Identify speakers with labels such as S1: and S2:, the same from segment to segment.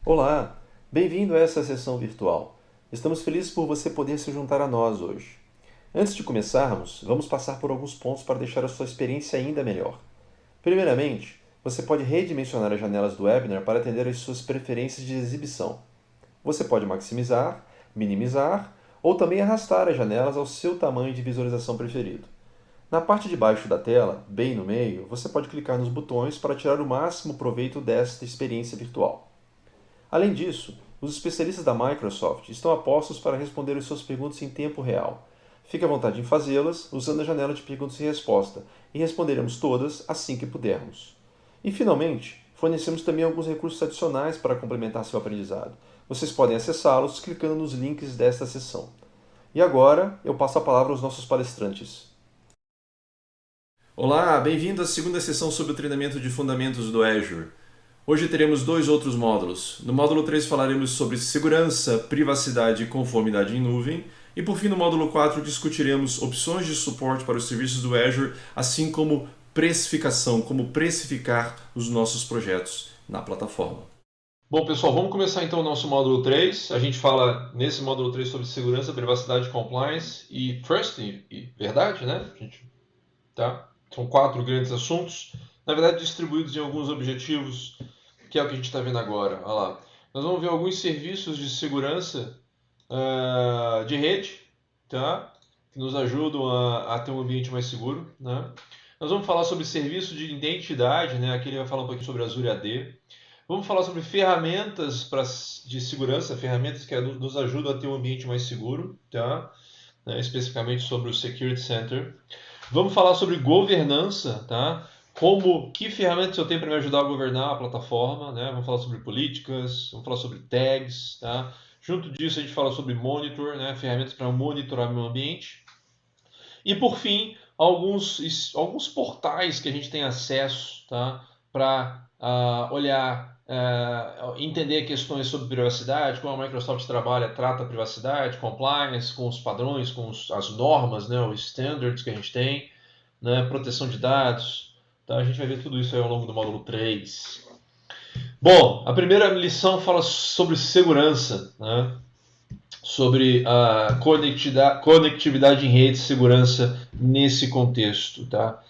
S1: Olá, bem-vindo a essa sessão virtual. Estamos felizes por você poder se juntar a nós hoje. Antes de começarmos, vamos passar por alguns pontos para deixar a sua experiência ainda melhor. Primeiramente, você pode redimensionar as janelas do webinar para atender às suas preferências de exibição. Você pode maximizar, minimizar ou também arrastar as janelas ao seu tamanho de visualização preferido. Na parte de baixo da tela, bem no meio, você pode clicar nos botões para tirar o máximo proveito desta experiência virtual. Além disso, os especialistas da Microsoft estão a postos para responder as suas perguntas em tempo real. Fique à vontade em fazê-las usando a janela de perguntas e resposta, e responderemos todas assim que pudermos. E, finalmente, fornecemos também alguns recursos adicionais para complementar seu aprendizado. Vocês podem acessá-los clicando nos links desta sessão. E agora, eu passo a palavra aos nossos palestrantes. Olá, bem-vindo à segunda sessão sobre o treinamento de fundamentos do Azure. Hoje teremos dois outros módulos. No módulo 3 falaremos sobre segurança, privacidade e conformidade em nuvem. E por fim, no módulo 4 discutiremos opções de suporte para os serviços do Azure, assim como precificação, como precificar os nossos projetos na plataforma. Bom, pessoal, vamos começar então o nosso módulo 3. A gente fala nesse módulo 3 sobre segurança, privacidade, compliance e trust, e verdade, né? Tá? São 4 grandes assuntos, na verdade distribuídos em alguns objetivos, que é o que a gente está vendo agora. Olha lá. Nós vamos ver alguns serviços de segurança de rede, tá? Que nos ajudam a ter um ambiente mais seguro. Né? Nós vamos falar sobre serviço de identidade, né? Aqui ele vai falar um pouquinho sobre Azure AD. Vamos falar sobre ferramentas de segurança, ferramentas que nos ajudam a ter um ambiente mais seguro, tá? Especificamente sobre o Security Center. Vamos falar sobre governança, tá? Que ferramentas eu tenho para me ajudar a governar a plataforma, né? Vamos falar sobre políticas, vamos falar sobre tags, tá? Junto disso a gente fala sobre monitor, né? Ferramentas para monitorar meu ambiente. E por fim, alguns portais que a gente tem acesso, tá? Para olhar, entender questões sobre privacidade, como a Microsoft trata a privacidade, compliance, com os padrões, as normas, né? Os standards que a gente tem, né? Proteção de dados. Tá? A gente vai ver tudo isso aí ao longo do módulo 3. Bom, a primeira lição fala sobre segurança, né? Sobre a conectividade em rede, segurança nesse contexto, tá?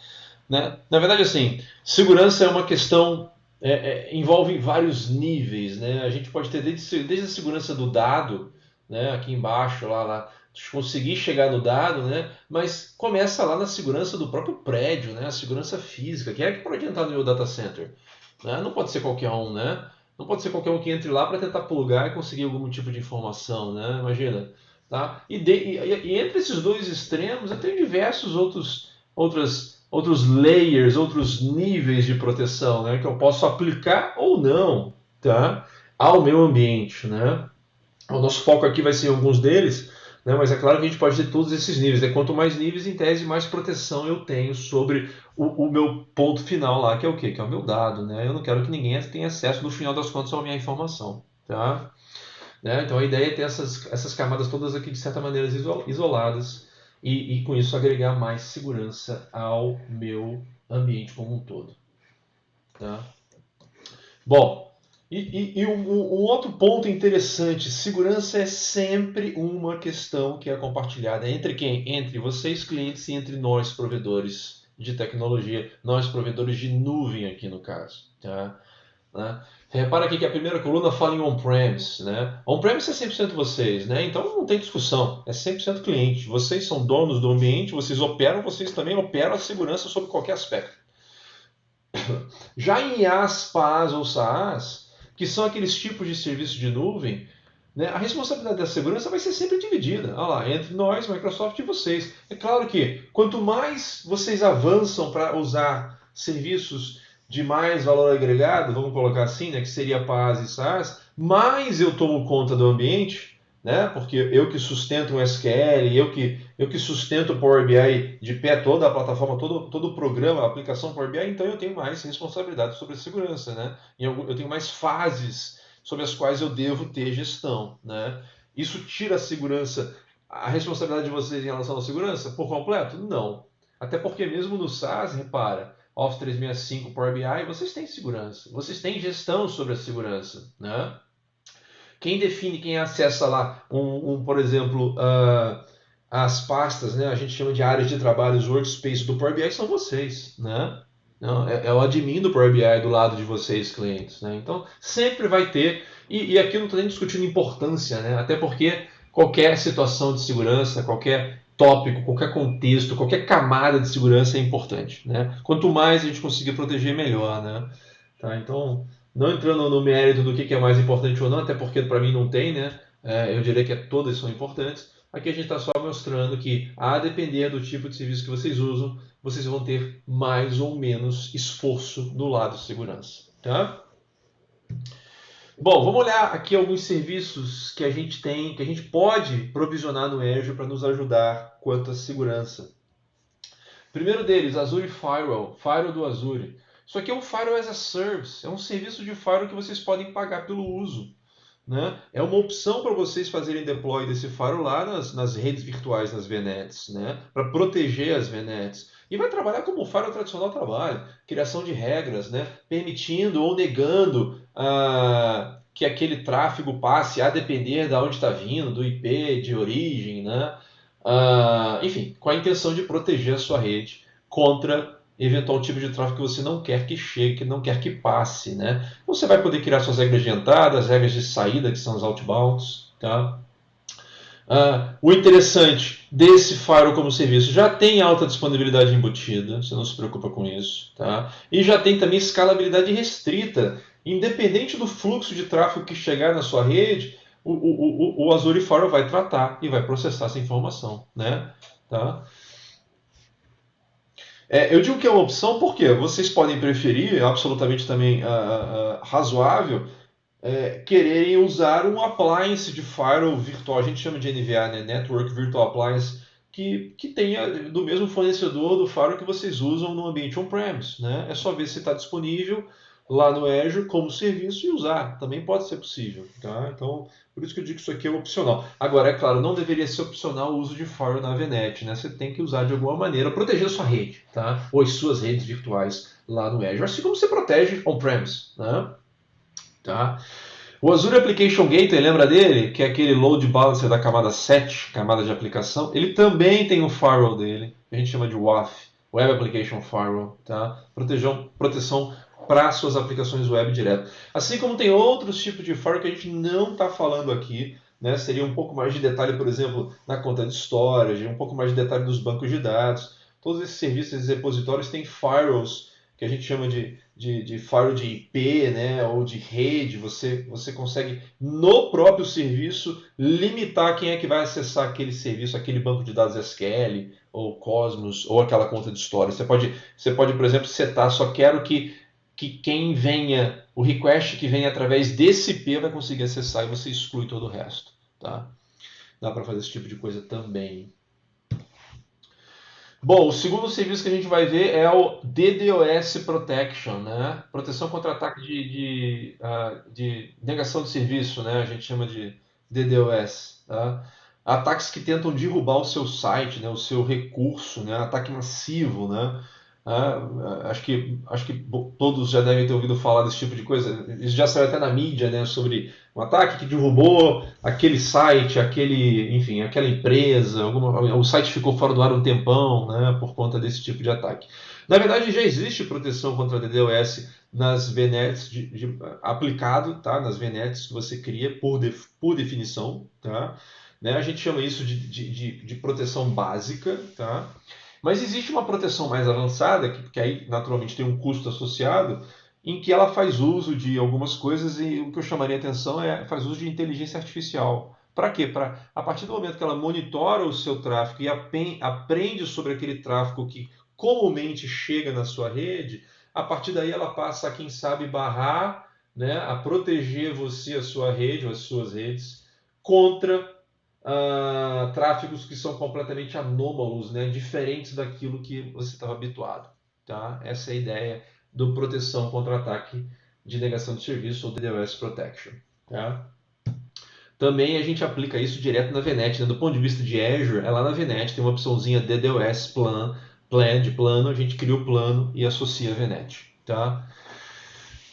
S1: Né? Na verdade, assim, segurança é uma questão, envolve vários níveis, né? A gente pode ter desde a segurança do dado, né? Aqui embaixo, lá, conseguir chegar no dado, né? Mas começa lá na segurança do próprio prédio, né? A segurança física. Quem é que pode entrar no meu data center? Né? Não pode ser qualquer um, né? Não pode ser qualquer um que entre lá para tentar plugar e conseguir algum tipo de informação, né? Imagina. Tá? E entre esses dois extremos, eu tenho diversos outros layers, outros níveis de proteção, né? Que eu posso aplicar ou não, tá? Ao meu ambiente, né? O nosso foco aqui vai ser em alguns deles, né? Mas é claro que a gente pode ter todos esses níveis. Né? Quanto mais níveis, em tese, mais proteção eu tenho sobre o meu ponto final lá, que é o quê? Que é o meu dado. Né? Eu não quero que ninguém tenha acesso, no final das contas, à minha informação. Tá? Né? Então a ideia é ter essas camadas todas aqui, de certa maneira, isoladas e com isso agregar mais segurança ao meu ambiente como um todo. Tá? Bom, um outro ponto interessante, segurança é sempre uma questão que é compartilhada entre quem? Entre vocês, clientes, e entre nós, provedores de tecnologia, nós, provedores de nuvem aqui no caso. Tá? Né? Repara aqui que a primeira coluna fala em on-premise. Né? On-premise é 100% vocês, né? Então não tem discussão, é 100% cliente. Vocês são donos do ambiente, vocês operam, vocês também operam a segurança sob qualquer aspecto. Já em IaaS, PaaS ou SaaS, que são aqueles tipos de serviço de nuvem, né, a responsabilidade da segurança vai ser sempre dividida. Olha lá, entre nós, Microsoft e vocês. É claro que quanto mais vocês avançam para usar serviços de mais valor agregado, vamos colocar assim, né, que seria PaaS e SaaS, mais eu tomo conta do ambiente, né, porque eu que sustento um SQL, eu que sustento o Power BI de pé, toda a plataforma, todo o programa, a aplicação Power BI, então eu tenho mais responsabilidade sobre a segurança. Né? Eu tenho mais fases sobre as quais eu devo ter gestão. Né? Isso tira a segurança, a responsabilidade de vocês em relação à segurança por completo? Não. Até porque mesmo no SaaS, repara, Office 365, Power BI, vocês têm segurança, vocês têm gestão sobre a segurança. Né?
S2: Quem define, quem acessa lá, por exemplo, as pastas, né? A gente chama de áreas de trabalho, os workspaces do Power BI são vocês, né? Não, é o admin do Power BI do lado de vocês, clientes, né? Então, sempre vai ter, e aqui eu não estou nem discutindo importância, né? Até porque qualquer situação de segurança, qualquer tópico, qualquer contexto, qualquer camada de segurança é importante, né? Quanto mais a gente conseguir proteger, melhor, né? Tá? Então, não entrando no mérito do que é mais importante ou não, até porque para mim não tem, né? Eu diria que todas são importantes. Aqui a gente está só mostrando que, a depender do tipo de serviço que vocês usam, vocês vão ter mais ou menos esforço do lado de segurança. Tá? Bom, vamos olhar aqui alguns serviços que a gente tem, que a gente pode provisionar no Azure para nos ajudar quanto à segurança. Primeiro deles, Azure Firewall, Firewall do Azure. Isso aqui é um Firewall as a Service, é um serviço de firewall que vocês podem pagar pelo uso. Né? É uma opção para vocês fazerem deploy desse firewall lá nas redes virtuais, nas VNets, né? Para proteger as VNets. E vai trabalhar como o firewall tradicional trabalha, criação de regras, né? Permitindo ou negando que aquele tráfego passe a depender de onde está vindo, do IP de origem, né? Enfim, com a intenção de proteger a sua rede contra eventual tipo de tráfego que você não quer que chegue, que não quer que passe, né? Você vai poder criar suas regras de entrada, as regras de saída, que são os outbounds, tá? O interessante desse firewall como serviço, já tem alta disponibilidade embutida, você não se preocupa com isso, tá? E já tem também escalabilidade restrita, independente do fluxo de tráfego que chegar na sua rede, o Azure Firewall vai tratar e vai processar essa informação, né? Tá? Eu digo que é uma opção porque vocês podem preferir, absolutamente também razoável, quererem usar um appliance de firewall virtual, a gente chama de NVA, né? Network Virtual Appliance, que tenha do mesmo fornecedor do firewall que vocês usam no ambiente on-premise. Né? É só ver se está disponível lá no Azure como serviço e usar. Também pode ser possível. Tá? Então, por isso que eu digo que isso aqui é opcional. Agora, é claro, não deveria ser opcional o uso de firewall na VNet. Né? Você tem que usar de alguma maneira, proteger a sua rede, tá? Ou as suas redes virtuais lá no Azure, assim como você protege on-premise. Né? Tá? O Azure Application Gateway, lembra dele? Que é aquele load balancer da camada 7, camada de aplicação. Ele também tem um firewall dele, que a gente chama de WAF, Web Application Firewall. Tá? Proteção para suas aplicações web direto. Assim como tem outros tipos de firewall que a gente não está falando aqui. Né? Seria um pouco mais de detalhe, por exemplo, na conta de storage, um pouco mais de detalhe nos bancos de dados. Todos esses serviços, esses repositórios têm firewalls que a gente chama de firewall de IP, né, ou de rede. Você consegue, no próprio serviço, limitar quem é que vai acessar aquele serviço, aquele banco de dados SQL, ou Cosmos, ou aquela conta de storage. Você pode, por exemplo, setar, só quero que quem venha, o request que venha através desse IP vai conseguir acessar e você exclui todo o resto. Tá? Dá para fazer esse tipo de coisa também. Bom, o segundo serviço que a gente vai ver é o DDoS Protection, né? Proteção contra ataque de negação de serviço, né? A gente chama de DDoS. Tá? Ataques que tentam derrubar o seu site, né? O seu recurso, né? Ataque massivo, né? Acho que todos já devem ter ouvido falar desse tipo de coisa. Isso já saiu até na mídia, né? Sobre um ataque que derrubou aquele site, enfim, aquela empresa, o site ficou fora do ar um tempão, né? Por conta desse tipo de ataque. Na verdade, já existe proteção contra DDoS nas VNets aplicado, tá? Nas VNets que você cria por definição, tá? Né? A gente chama isso de proteção básica, tá? Mas existe uma proteção mais avançada, que aí naturalmente tem um custo associado, em que ela faz uso de algumas coisas e o que eu chamaria atenção faz uso de inteligência artificial. Para quê? A partir do momento que ela monitora o seu tráfego e aprende sobre aquele tráfego que comumente chega na sua rede, a partir daí ela passa a, quem sabe, barrar, né, a proteger você, a sua rede ou as suas redes contra tráfegos que são completamente anômalos, né, diferentes daquilo que você estava habituado. Tá? Essa é a ideia do proteção contra ataque de negação de serviço ou DDoS Protection. Tá? Também a gente aplica isso direto na VNet. Né? Do ponto de vista de Azure, é lá na VNet, tem uma opçãozinha DDoS Plan de plano, a gente cria o plano e associa a VNet. Tá?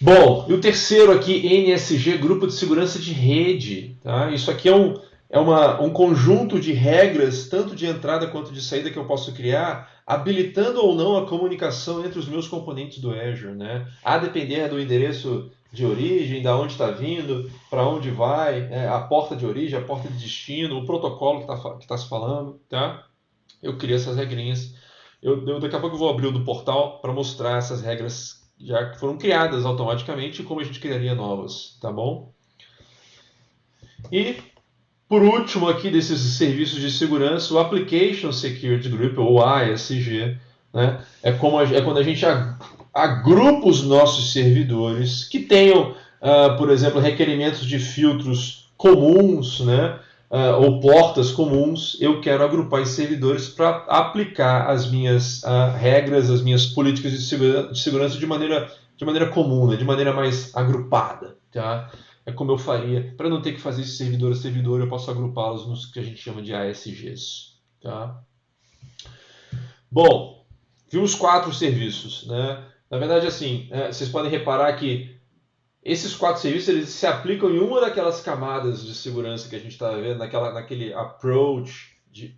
S2: Bom, e o terceiro aqui, NSG, Grupo de Segurança de Rede. Tá? Isso aqui um conjunto de regras, tanto de entrada quanto de saída, que eu posso criar, habilitando ou não a comunicação entre os meus componentes do Azure. Né? A depender do endereço de origem, da onde está vindo, para onde vai, a porta de origem, a porta de destino, o protocolo que está se falando. Tá? Eu crio essas regrinhas. Daqui a pouco eu vou abrir o do portal para mostrar essas regras já que foram criadas automaticamente e como a gente criaria novas, tá bom? E por último aqui desses serviços de segurança, o Application Security Group, ou ASG, né? É quando a gente agrupa os nossos servidores que tenham, por exemplo, requerimentos de filtros comuns, né? Ou portas comuns. Eu quero agrupar em servidores para aplicar as minhas regras, as minhas políticas de segurança de maneira comum, né? De maneira mais agrupada, tá? É como eu faria, para não ter que fazer isso servidor a servidor, eu posso agrupá-los nos que a gente chama de ASGs. Tá? Bom, vimos 4 serviços. Né? Na verdade, assim, vocês podem reparar que esses 4 serviços eles se aplicam em uma daquelas camadas de segurança que a gente está vendo, naquele approach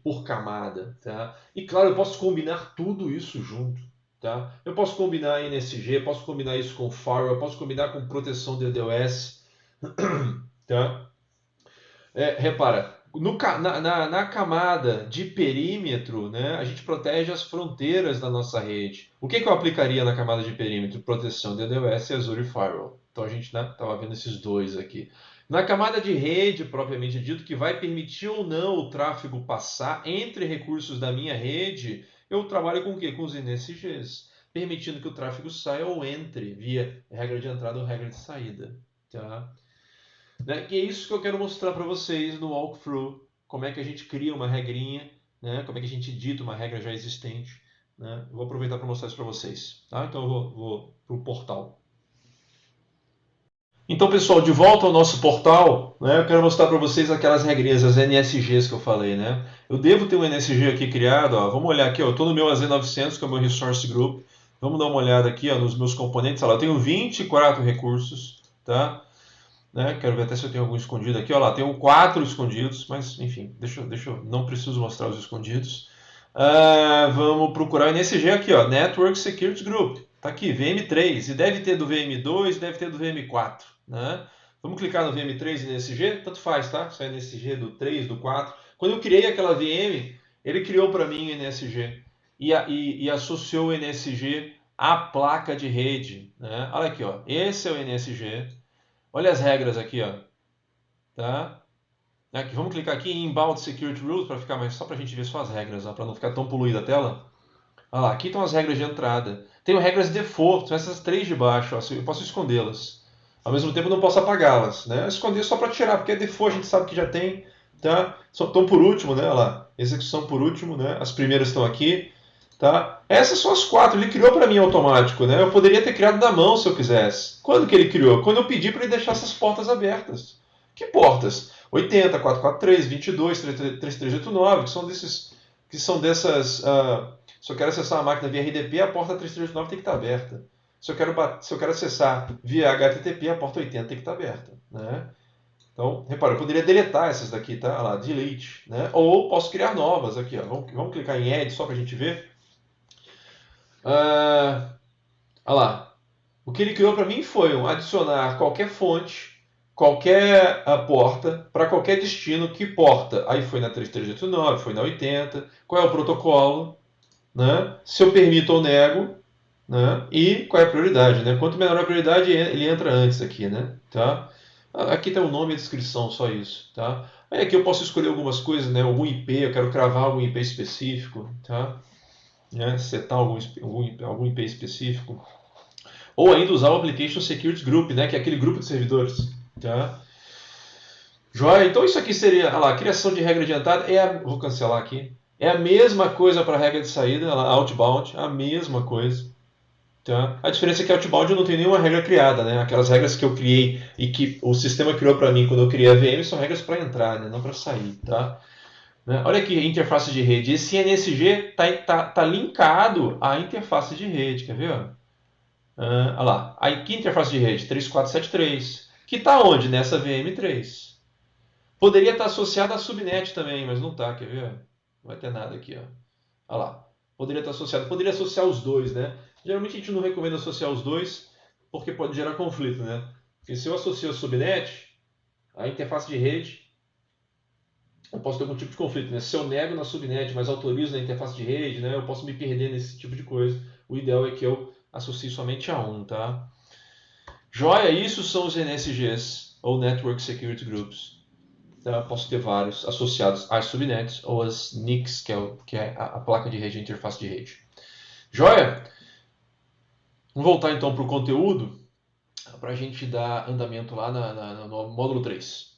S2: por camada. Tá? E claro, eu posso combinar tudo isso junto. Tá? Eu posso combinar NSG, posso combinar isso com firewall, eu posso combinar com proteção de DDoS. Tá? Repara, na camada de perímetro, né, a gente protege as fronteiras da nossa rede. O que eu aplicaria na camada de perímetro? Proteção de DDoS e Azure Firewall. Então a gente estava vendo esses dois aqui. Na camada de rede, propriamente dito, que vai permitir ou não o tráfego passar entre recursos da minha rede, eu trabalho com o quê? Com os NSGs, permitindo que o tráfego saia ou entre via regra de entrada ou regra de saída. Tá? Né? E é isso que eu quero mostrar para vocês no walkthrough, como é que a gente cria uma regrinha, né? Como é que a gente dita uma regra já existente. Né? Eu vou aproveitar para mostrar isso para vocês. Tá? Então eu vou para o portal. Então, pessoal, de volta ao nosso portal, né, eu quero mostrar para vocês aquelas regrinhas, as NSGs que eu falei. Né? Eu devo ter um NSG aqui criado. Ó, vamos olhar aqui, ó, eu estou no meu AZ900, que é o meu Resource Group. Vamos dar uma olhada aqui ó, nos meus componentes. Olha lá, eu tenho 24 recursos. Tá? Né? Quero ver até se eu tenho algum escondido aqui. Olha lá, tenho 4 escondidos, mas enfim, não preciso mostrar os escondidos. Vamos procurar o NSG aqui, ó, Network Security Group. Está aqui, VM3, e deve ter do VM2, deve ter do VM4. Né? Vamos clicar no VM3 e NSG, tanto faz, tá? Se é NSG do 3, do 4. Quando eu criei aquela VM, ele criou para mim o NSG e associou o NSG à placa de rede. Né? Olha aqui, ó, esse é o NSG. Olha as regras aqui, ó. Tá? Aqui, vamos clicar aqui em Inbound Security Rules para ficar mais só para a gente ver só as regras, para não ficar tão poluída a tela. Olha lá, aqui estão as regras de entrada. Tenho regras default, são essas 3 de baixo, ó, eu posso escondê-las. Ao mesmo tempo, não posso apagá-las, né? Esconder só para tirar, porque é default, a gente sabe que já tem, tá? Estão por último, né? Olha lá, execução por último, né? As primeiras estão aqui. Tá? Essas são as 4, ele criou para mim automático, né? Eu poderia ter criado na mão se eu quisesse. Quando que ele criou? Quando eu pedi para ele deixar essas portas abertas. Que portas? 80, 443, 22, 3389, que são dessas. Se eu quero acessar a máquina via RDP, a porta 3389 tem que estar aberta. Se eu quero acessar via HTTP, a porta 80 tem que estar aberta. Né? Então, repara, eu poderia deletar essas daqui, tá? Olha lá, delete. Né? Ou posso criar novas aqui. Ó. Vamos clicar em Add só para a gente ver. Olha lá. O que ele criou para mim foi adicionar qualquer fonte, qualquer porta, para qualquer destino. Que porta? Aí foi na 3389, foi na 80. Qual é o protocolo? Né? Se eu permito ou nego. Né? E qual é a prioridade? Né? Quanto menor a prioridade, ele entra antes aqui. Né? Tá? Aqui tem o nome e a descrição, só isso. Tá? Aí aqui eu posso escolher algumas coisas, né? Algum IP, eu quero cravar algum IP específico. Tá? Né, setar algum IP específico, ou ainda usar o Application Security Group, né, que é aquele grupo de servidores. Tá? Joia? Então isso aqui seria, olha lá, a criação de regra de entrada, vou cancelar aqui, é a mesma coisa para a regra de saída, olha lá, outbound, a mesma coisa. Tá? A diferença é que outbound eu não tenho nenhuma regra criada, né? Aquelas regras que eu criei e que o sistema criou para mim quando eu criei a VM são regras para entrar, né? Não para sair. Tá? Olha aqui, interface de rede. Esse NSG está linkado à interface de rede. Quer ver? Olha lá. Aqui interface de rede 3473, que está onde? Nessa VM3. Poderia estar associado à subnet também, mas não está, quer ver? Não vai ter nada aqui, ó. Olha lá. Poderia estar associado. Poderia associar os dois, né? Geralmente a gente não recomenda associar os dois, porque pode gerar conflito, né? Porque se eu associo a subnet, a interface de rede, eu posso ter algum tipo de conflito, né? Se eu nego na subnet, mas autorizo na interface de rede, né? Eu posso me perder nesse tipo de coisa. O ideal é que eu associe somente a um, tá? Joia, isso são os NSGs, ou Network Security Groups. Então, eu posso ter vários associados às subnets ou às NICs, que é a placa de rede, a interface de rede. Joia? Vamos voltar então para o conteúdo, para a gente dar andamento lá no módulo 3.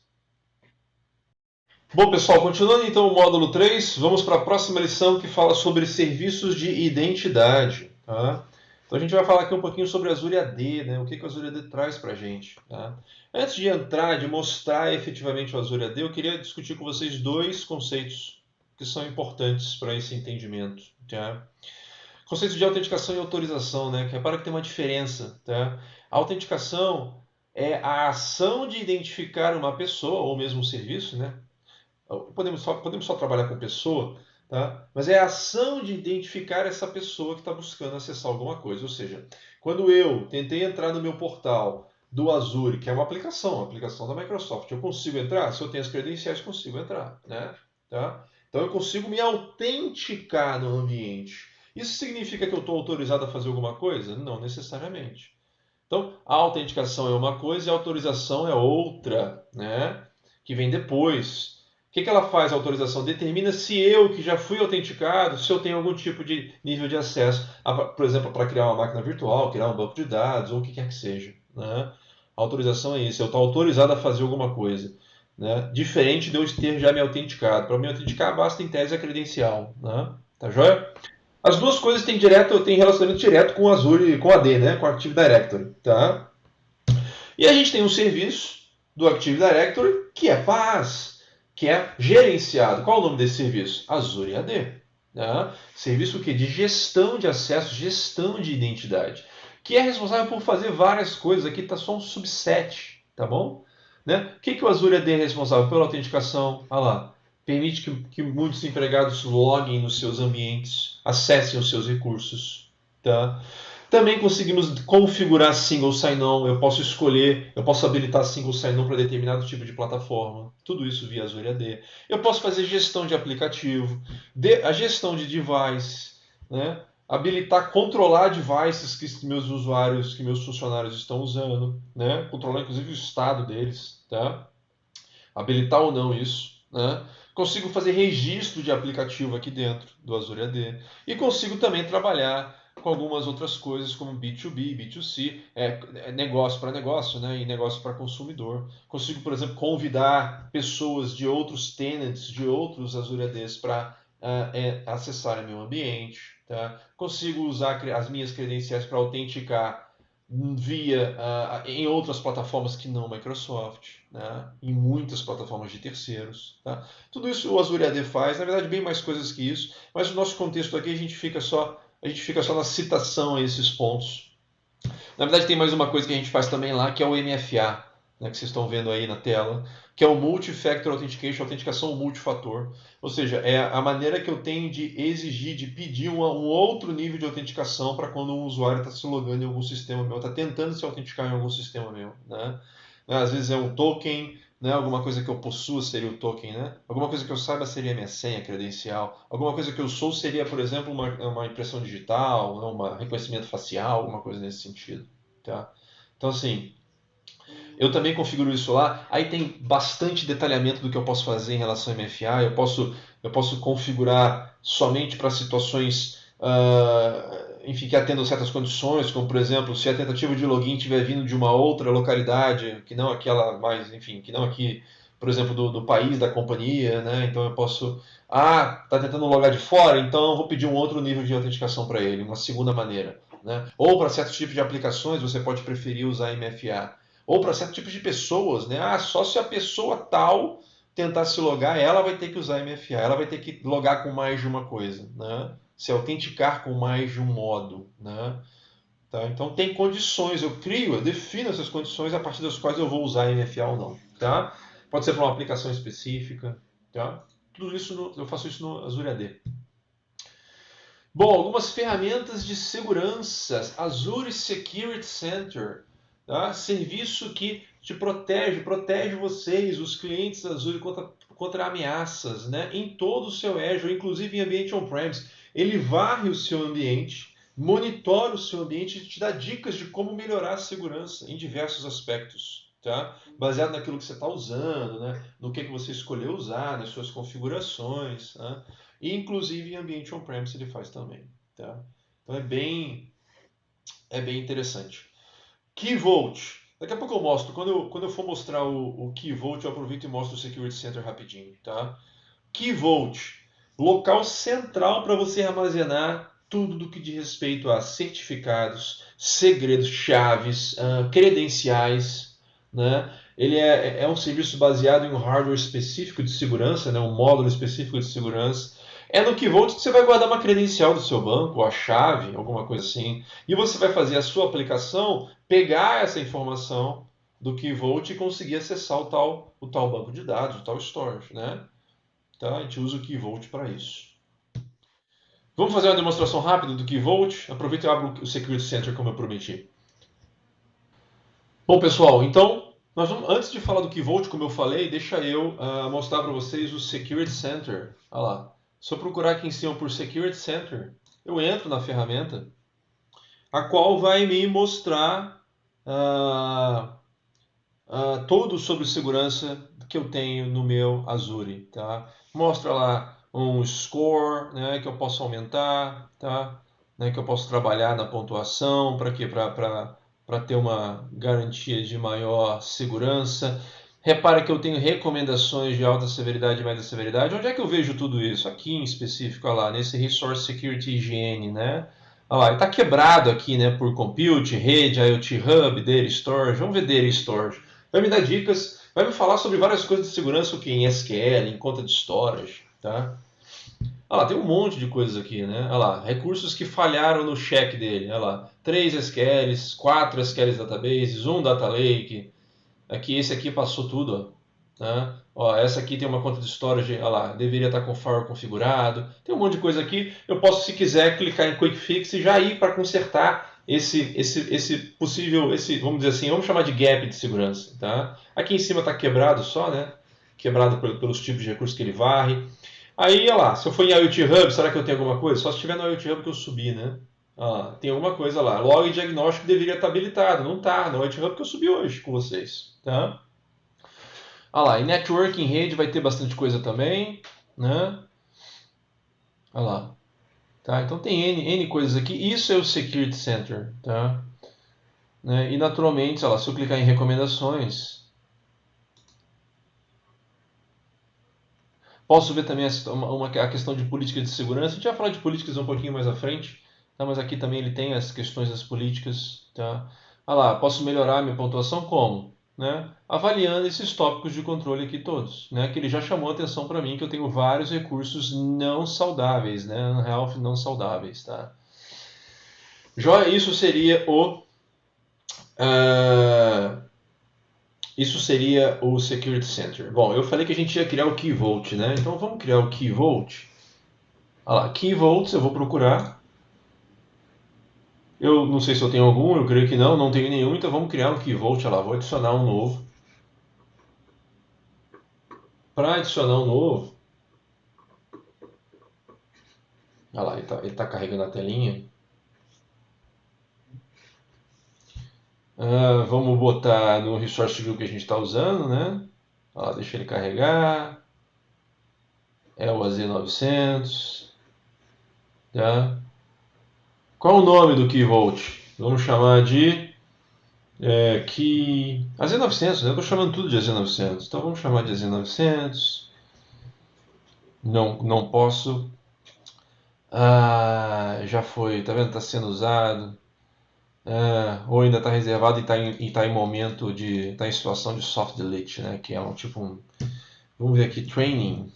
S2: Bom, pessoal, continuando então o módulo 3, vamos para a próxima lição que fala sobre serviços de identidade. Tá? Então a gente vai falar aqui um pouquinho sobre Azure AD, né? O que o Azure AD traz para a gente. Tá? Antes de entrar, de mostrar efetivamente o Azure AD, eu queria discutir com vocês dois conceitos que são importantes para esse entendimento. Tá? Conceito de autenticação e autorização, né? Que é para que tem uma diferença. Tá? A autenticação é a ação de identificar uma pessoa ou mesmo um serviço, né? Podemos só trabalhar com pessoa, tá? Mas é a ação de identificar essa pessoa que está buscando acessar alguma coisa. Ou seja, quando eu tentei entrar no meu portal do Azure, que é uma aplicação da Microsoft, eu consigo entrar? Se eu tenho as credenciais, consigo entrar, né? Tá? Então eu consigo me autenticar no ambiente. Isso significa que eu estou autorizado a fazer alguma coisa? Não necessariamente. Então, a autenticação é uma coisa e a autorização é outra, né? Que vem depois. O que ela faz, a autorização? Determina se eu, que já fui autenticado, se eu tenho algum tipo de nível de acesso, por exemplo, para criar uma máquina virtual, criar um banco de dados, ou o que quer que seja. Né? A autorização é isso, eu estou autorizado a fazer alguma coisa. Né? Diferente de eu ter já me autenticado. Para me autenticar, basta em tese a credencial. Né? Tá joia? As duas coisas têm relacionamento direto com o Azure, com o AD, né? Com o Active Directory. Tá? E a gente tem um serviço do Active Directory que é PaaS, que é gerenciado. Qual é o nome desse serviço? Azure AD. Né? Serviço que? De gestão de acesso, gestão de identidade. Que é responsável por fazer várias coisas. Aqui está só um subset, tá bom? Né? O que o Azure AD é responsável? Pela autenticação. Olha lá. Permite que muitos empregados loguem nos seus ambientes, acessem os seus recursos. Tá? Também conseguimos configurar single sign-on, eu posso escolher, eu posso habilitar single sign-on para determinado tipo de plataforma. Tudo isso via Azure AD. Eu posso fazer gestão de aplicativo, a gestão de device, né? Habilitar, controlar devices que meus usuários, que meus funcionários estão usando, né? Controlar inclusive o estado deles, tá? Habilitar ou não isso, né? Consigo fazer registro de aplicativo aqui dentro do Azure AD e consigo também trabalhar com algumas outras coisas como B2B, B2C, negócio para negócio, né? E negócio para consumidor. Consigo, por exemplo, convidar pessoas de outros tenants, de outros Azure ADs para acessarem meu ambiente. Tá? Consigo usar as minhas credenciais para autenticar via em outras plataformas que não Microsoft, né? Em muitas plataformas de terceiros. Tá? Tudo isso o Azure AD faz, na verdade bem mais coisas que isso, mas no nosso contexto aqui a gente fica só na citação a esses pontos. Na verdade tem mais uma coisa que a gente faz também lá, que é o MFA, né, que vocês estão vendo aí na tela, que é o Multi-Factor Authentication, autenticação multifator. Ou seja, é a maneira que eu tenho de exigir, de pedir um outro nível de autenticação para quando um usuário está se logando em algum sistema meu, está tentando se autenticar em algum sistema meu. Né? Às vezes é um token, né? Alguma coisa que eu possua seria o token, né? Alguma coisa que eu saiba seria minha senha, credencial. Alguma coisa que eu sou seria, por exemplo, uma impressão digital, um reconhecimento facial, alguma coisa nesse sentido. Tá? Então, assim, eu também configuro isso lá. Aí tem bastante detalhamento do que eu posso fazer em relação ao MFA. Eu posso configurar somente para situações, enfim, que atendam certas condições, como por exemplo, se a tentativa de login estiver vindo de uma outra localidade, que não aquela mais, enfim, que não aqui, por exemplo, do país da companhia, né? Então eu posso, está tentando logar de fora, então eu vou pedir um outro nível de autenticação para ele, uma segunda maneira. Né? Ou para certos tipos de aplicações você pode preferir usar MFA. Ou para certos tipos de pessoas, né? Só se a pessoa tal tentar se logar, ela vai ter que usar MFA, ela vai ter que logar com mais de uma coisa, né? Se autenticar com mais de um modo, né? Tá? Então tem condições, eu defino essas condições a partir das quais eu vou usar MFA ou não. Tá? Pode ser para uma aplicação específica. Tá? Tudo isso eu faço isso no Azure AD. Bom, algumas ferramentas de segurança. Azure Security Center. Tá? Serviço que te protege vocês, os clientes Azure, contra ameaças, né? Em todo o seu Azure, inclusive em ambiente on-premise. Ele varre o seu ambiente, monitora o seu ambiente e te dá dicas de como melhorar a segurança em diversos aspectos. Tá? Baseado naquilo que você está usando, né? No que você escolheu usar, nas suas configurações. Tá? E, inclusive em ambiente on-premise ele faz também. Tá? Então é bem interessante. Key Vault. Daqui a pouco eu mostro. Quando eu for mostrar o Key Vault, eu aproveito e mostro o Security Center rapidinho. Tá? Key Vault. Local central para você armazenar tudo do que diz respeito a certificados, segredos, chaves, credenciais. Né? Ele é um serviço baseado em um hardware específico de segurança, né? Um módulo específico de segurança. É no Key Vault que você vai guardar uma credencial do seu banco, ou a chave, alguma coisa assim. E você vai fazer a sua aplicação, pegar essa informação do Key Vault e conseguir acessar o tal banco de dados, o tal storage. Né? Tá? A gente usa o Key Vault para isso. Vamos fazer uma demonstração rápida do Key Vault? Aproveita e abro o Security Center como eu prometi. Bom, pessoal, então, antes de falar do Key Vault, como eu falei, deixa eu mostrar para vocês o Security Center. Olha lá. Se eu procurar aqui em cima por Security Center, eu entro na ferramenta, a qual vai me mostrar tudo sobre segurança que eu tenho no meu Azure. Tá? Mostra lá um score, né, que eu posso aumentar, tá? Né, que eu posso trabalhar na pontuação, para quê? Para ter uma garantia de maior segurança. Repara que eu tenho recomendações de alta severidade e média severidade. Onde é que eu vejo tudo isso? Aqui em específico, olha lá, nesse Resource Security Higiene, né? Olha lá, está quebrado aqui, né, por Compute, Rede, IoT Hub, Data Storage. Vamos ver Data Storage. Vai me dar dicas, vai me falar sobre várias coisas de segurança aqui em SQL, em conta de storage, tá? Olha lá, tem um monte de coisas aqui, né? Olha lá, recursos que falharam no check dele. Olha lá, 3 SQLs, 4 SQLs databases, 1 data lake. Aqui, esse aqui passou tudo, ó. Né? Ó, essa aqui tem uma conta de storage, olha lá, deveria estar com firewall configurado. Tem um monte de coisa aqui. Eu posso, se quiser, clicar em Quick Fix e já ir para consertar esse possível, vamos dizer assim, vamos chamar de gap de segurança. Tá? Aqui em cima está quebrado só, né? Quebrado pelos tipos de recursos que ele varre. Aí, olha lá, se eu for em IoT Hub, será que eu tenho alguma coisa? Só se estiver no IoT Hub que eu subi, né? Tem alguma coisa lá. Log diagnóstico deveria estar habilitado. Não está, no IoT Hub que eu subi hoje com vocês. Tá? Olha lá, em network, em rede vai ter bastante coisa também. Né? Olha lá. Tá? Então tem N coisas aqui. Isso é o Security Center. Tá? Né? E naturalmente, olha lá, se eu clicar em recomendações, posso ver também a questão de política de segurança. A gente vai falar de políticas um pouquinho mais à frente, tá? Mas aqui também ele tem as questões das políticas. Tá? Olha lá, posso melhorar a minha pontuação como? Né? Avaliando esses tópicos de controle aqui todos. Né? Que ele já chamou a atenção para mim que eu tenho vários recursos não saudáveis, né? Unhealthy não saudáveis. Tá? Isso seria isso seria o Security Center. Bom, eu falei que a gente ia criar o Key Vault, né? Então vamos criar o Key Vault. Olha lá, Key Vaults, eu vou procurar. Eu não sei se eu tenho algum, eu creio que não tenho nenhum, então vamos criar um Key Vault. Olha lá, vou adicionar um novo. Para adicionar um novo, olha lá, ele tá carregando a telinha. Vamos botar no resource group que a gente está usando, né? Olha lá, deixa ele carregar. É o AZ900. Tá? Qual o nome do Key Vault? Vamos chamar de Key... AZ900, né? Eu estou chamando tudo de AZ900. Então vamos chamar de AZ900. Não posso. Já foi. Tá vendo? Está sendo usado. Ou ainda está reservado e está em momento de... Está em situação de soft delete, né? Que é um tipo... Vamos ver aqui. Training.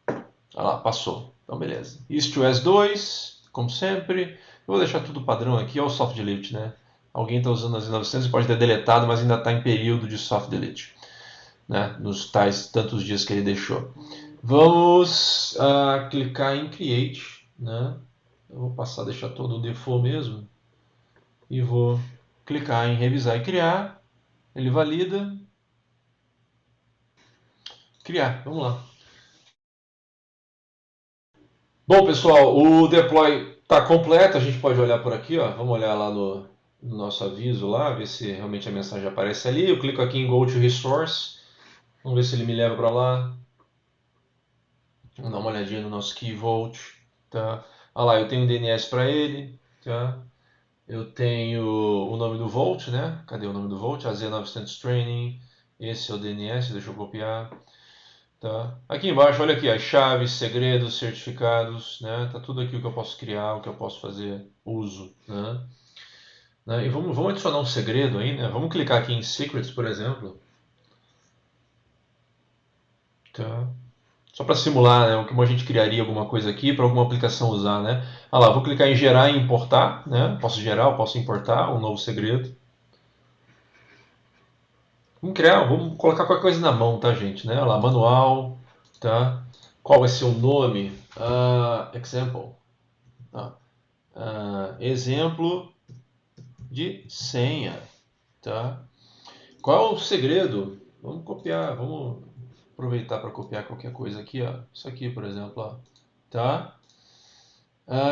S2: Olha lá, passou. Então beleza. East to S2, como sempre. vou deixar tudo padrão aqui, é o soft delete, né? Alguém está usando as 900 e pode ter deletado, mas ainda está em período de soft delete, né? Nos tais tantos dias que ele deixou. Vamos clicar em Create, né? Eu vou passar a deixar todo o default mesmo e vou clicar em Revisar e Criar. Ele valida. Criar, vamos lá. Bom, pessoal, o deploy está completo. A gente pode olhar por aqui, ó. Vamos olhar lá no nosso aviso lá, ver se realmente a mensagem aparece ali. Eu clico aqui em Go to Resource. Vamos ver se ele me leva para lá. Vamos dar uma olhadinha no nosso Key Vault, tá? Olha lá, eu tenho um DNS para ele, tá? Eu tenho o nome do Vault, né? Cadê o nome do Vault? AZ900 Training. Esse é o DNS, deixa eu copiar. Tá? Aqui embaixo, olha aqui, as chaves, segredos, certificados, né? Tá tudo aqui o que eu posso criar, o que eu posso fazer uso, né? E vamos adicionar um segredo aí, né? Vamos clicar aqui em Secrets, por exemplo. Tá? Só para simular, né, como a gente criaria alguma coisa aqui para alguma aplicação usar, né? Ah lá, vou clicar em gerar e importar, né? Posso gerar, eu posso importar um novo segredo. Vamos colocar qualquer coisa na mão, tá, gente? Né? Olha lá, manual, tá? Qual vai ser o nome? Example. Tá? Exemplo de senha, tá? Qual é o segredo? Vamos copiar, vamos aproveitar para copiar qualquer coisa aqui, ó. Isso aqui, por exemplo, ó. Tá?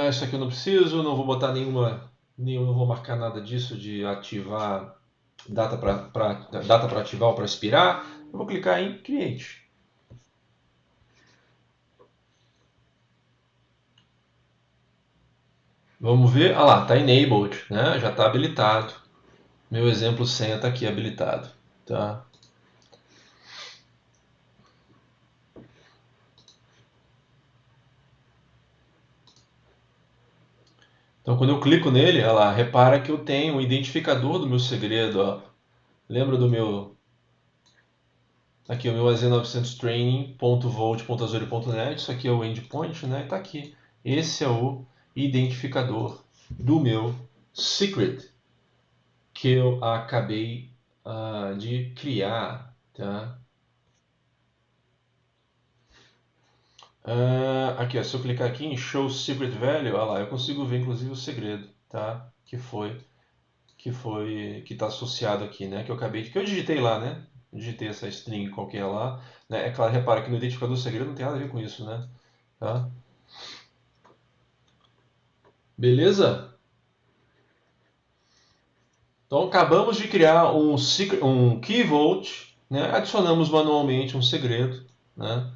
S2: Isso aqui eu não preciso, não vou botar não vou marcar nada disso de ativar data para ativar ou para expirar. Eu vou clicar em Create. Vamos ver, ah lá, está enabled, né? Já está habilitado. Meu exemplo senha está aqui habilitado, tá? Então quando eu clico nele, olha lá, repara que eu tenho o identificador do meu segredo, ó. Lembra do meu aqui o meu AZ900 training.volt.azure.net, isso aqui é o endpoint, né? Está aqui. Esse é o identificador do meu secret que eu acabei de criar, tá? Aqui, ó, se eu clicar aqui em Show Secret Value, olha lá, eu consigo ver inclusive o segredo, tá? Que está associado aqui, né? Que eu digitei lá, né? Digitei essa string qualquer lá, né? É claro, repara que no identificador do segredo não tem nada a ver com isso, né? Tá? Beleza? Então acabamos de criar um Key Vault, né? Adicionamos manualmente um segredo, né?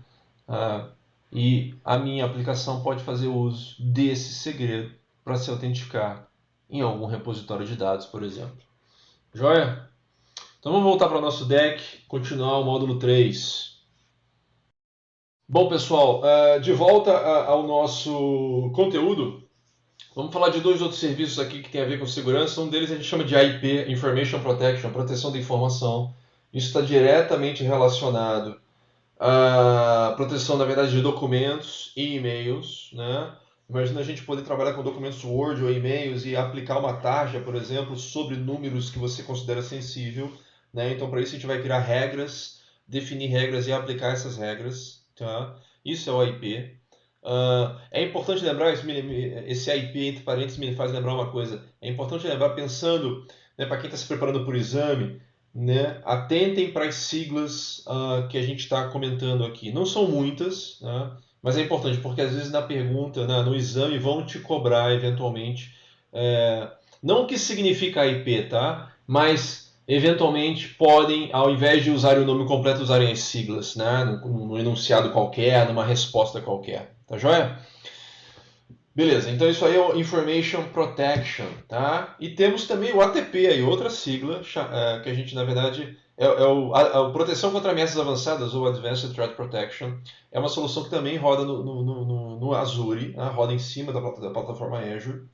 S2: E a minha aplicação pode fazer uso desse segredo para se autenticar em algum repositório de dados, por exemplo. Joia? Então vamos voltar para o nosso deck, continuar o módulo 3. Bom, pessoal, de volta ao nosso conteúdo, vamos falar de dois outros serviços aqui que tem a ver com segurança. Um deles a gente chama de IP, Information Protection, proteção da informação. Isso está diretamente relacionado à proteção, na verdade, de documentos e e-mails, né? Imagina a gente poder trabalhar com documentos Word ou e-mails e aplicar uma tarja, por exemplo, sobre números que você considera sensível, né? Então, para isso a gente vai criar regras, definir regras e aplicar essas regras, tá? Isso é o IP. É importante lembrar, esse IP, entre parênteses, me faz lembrar uma coisa. É importante lembrar, pensando, né, para quem está se preparando para o exame, né, atentem para as siglas que a gente está comentando aqui. Não são muitas, né, mas é importante, porque às vezes na pergunta, né, no exame, vão te cobrar eventualmente. Não o que significa IP, tá? Mas eventualmente podem, ao invés de usarem o nome completo, usarem as siglas, né? No enunciado qualquer, numa resposta qualquer. Tá joia? Beleza, então isso aí é o Information Protection, tá? E temos também o ATP, aí, outra sigla, que a gente, na verdade, a Proteção contra Ameaças Avançadas, ou Advanced Threat Protection. É uma solução que também roda no Azure, né? Roda em cima da plataforma Azure.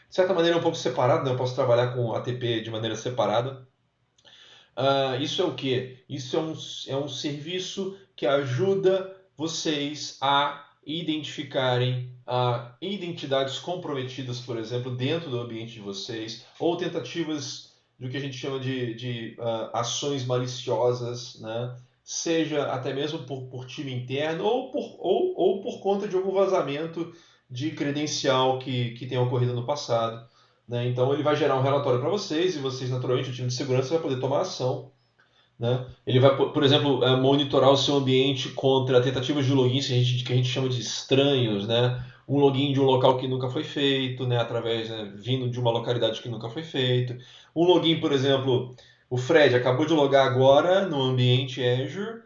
S2: De certa maneira é um pouco separado, né? Eu posso trabalhar com ATP de maneira separada. Isso é o quê? Isso é um serviço que ajuda vocês a identificarem identidades comprometidas, por exemplo, dentro do ambiente de vocês, ou tentativas do que a gente chama de ações maliciosas, né? Seja até mesmo por time interno ou por conta de algum vazamento de credencial que tenha ocorrido no passado. Né? Então ele vai gerar um relatório para vocês e vocês, naturalmente, o time de segurança vai poder tomar ação. Né? Ele vai, por exemplo, monitorar o seu ambiente contra tentativas de login que a gente chama de estranhos, né? Um login de um local que nunca foi feito, né? Através, né? Vindo de uma localidade que nunca foi feito. Um login, por exemplo, o Fred acabou de logar agora no ambiente Azure,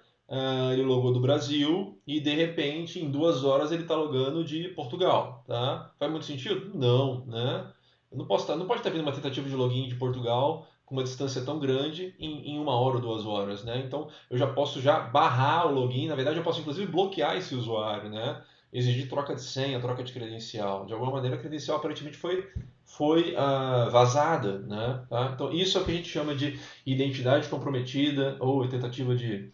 S2: ele logou do Brasil e de repente em 2 horas ele está logando de Portugal, tá? Faz muito sentido? Não, né? Eu não pode estar vindo uma tentativa de login de Portugal com uma distância tão grande em 1 hora ou 2 horas, né? Então eu já posso barrar o login, na verdade eu posso inclusive bloquear esse usuário, né? Exigir troca de senha, troca de credencial. De alguma maneira a credencial aparentemente foi vazada, né? Tá? Então isso é o que a gente chama de identidade comprometida ou tentativa de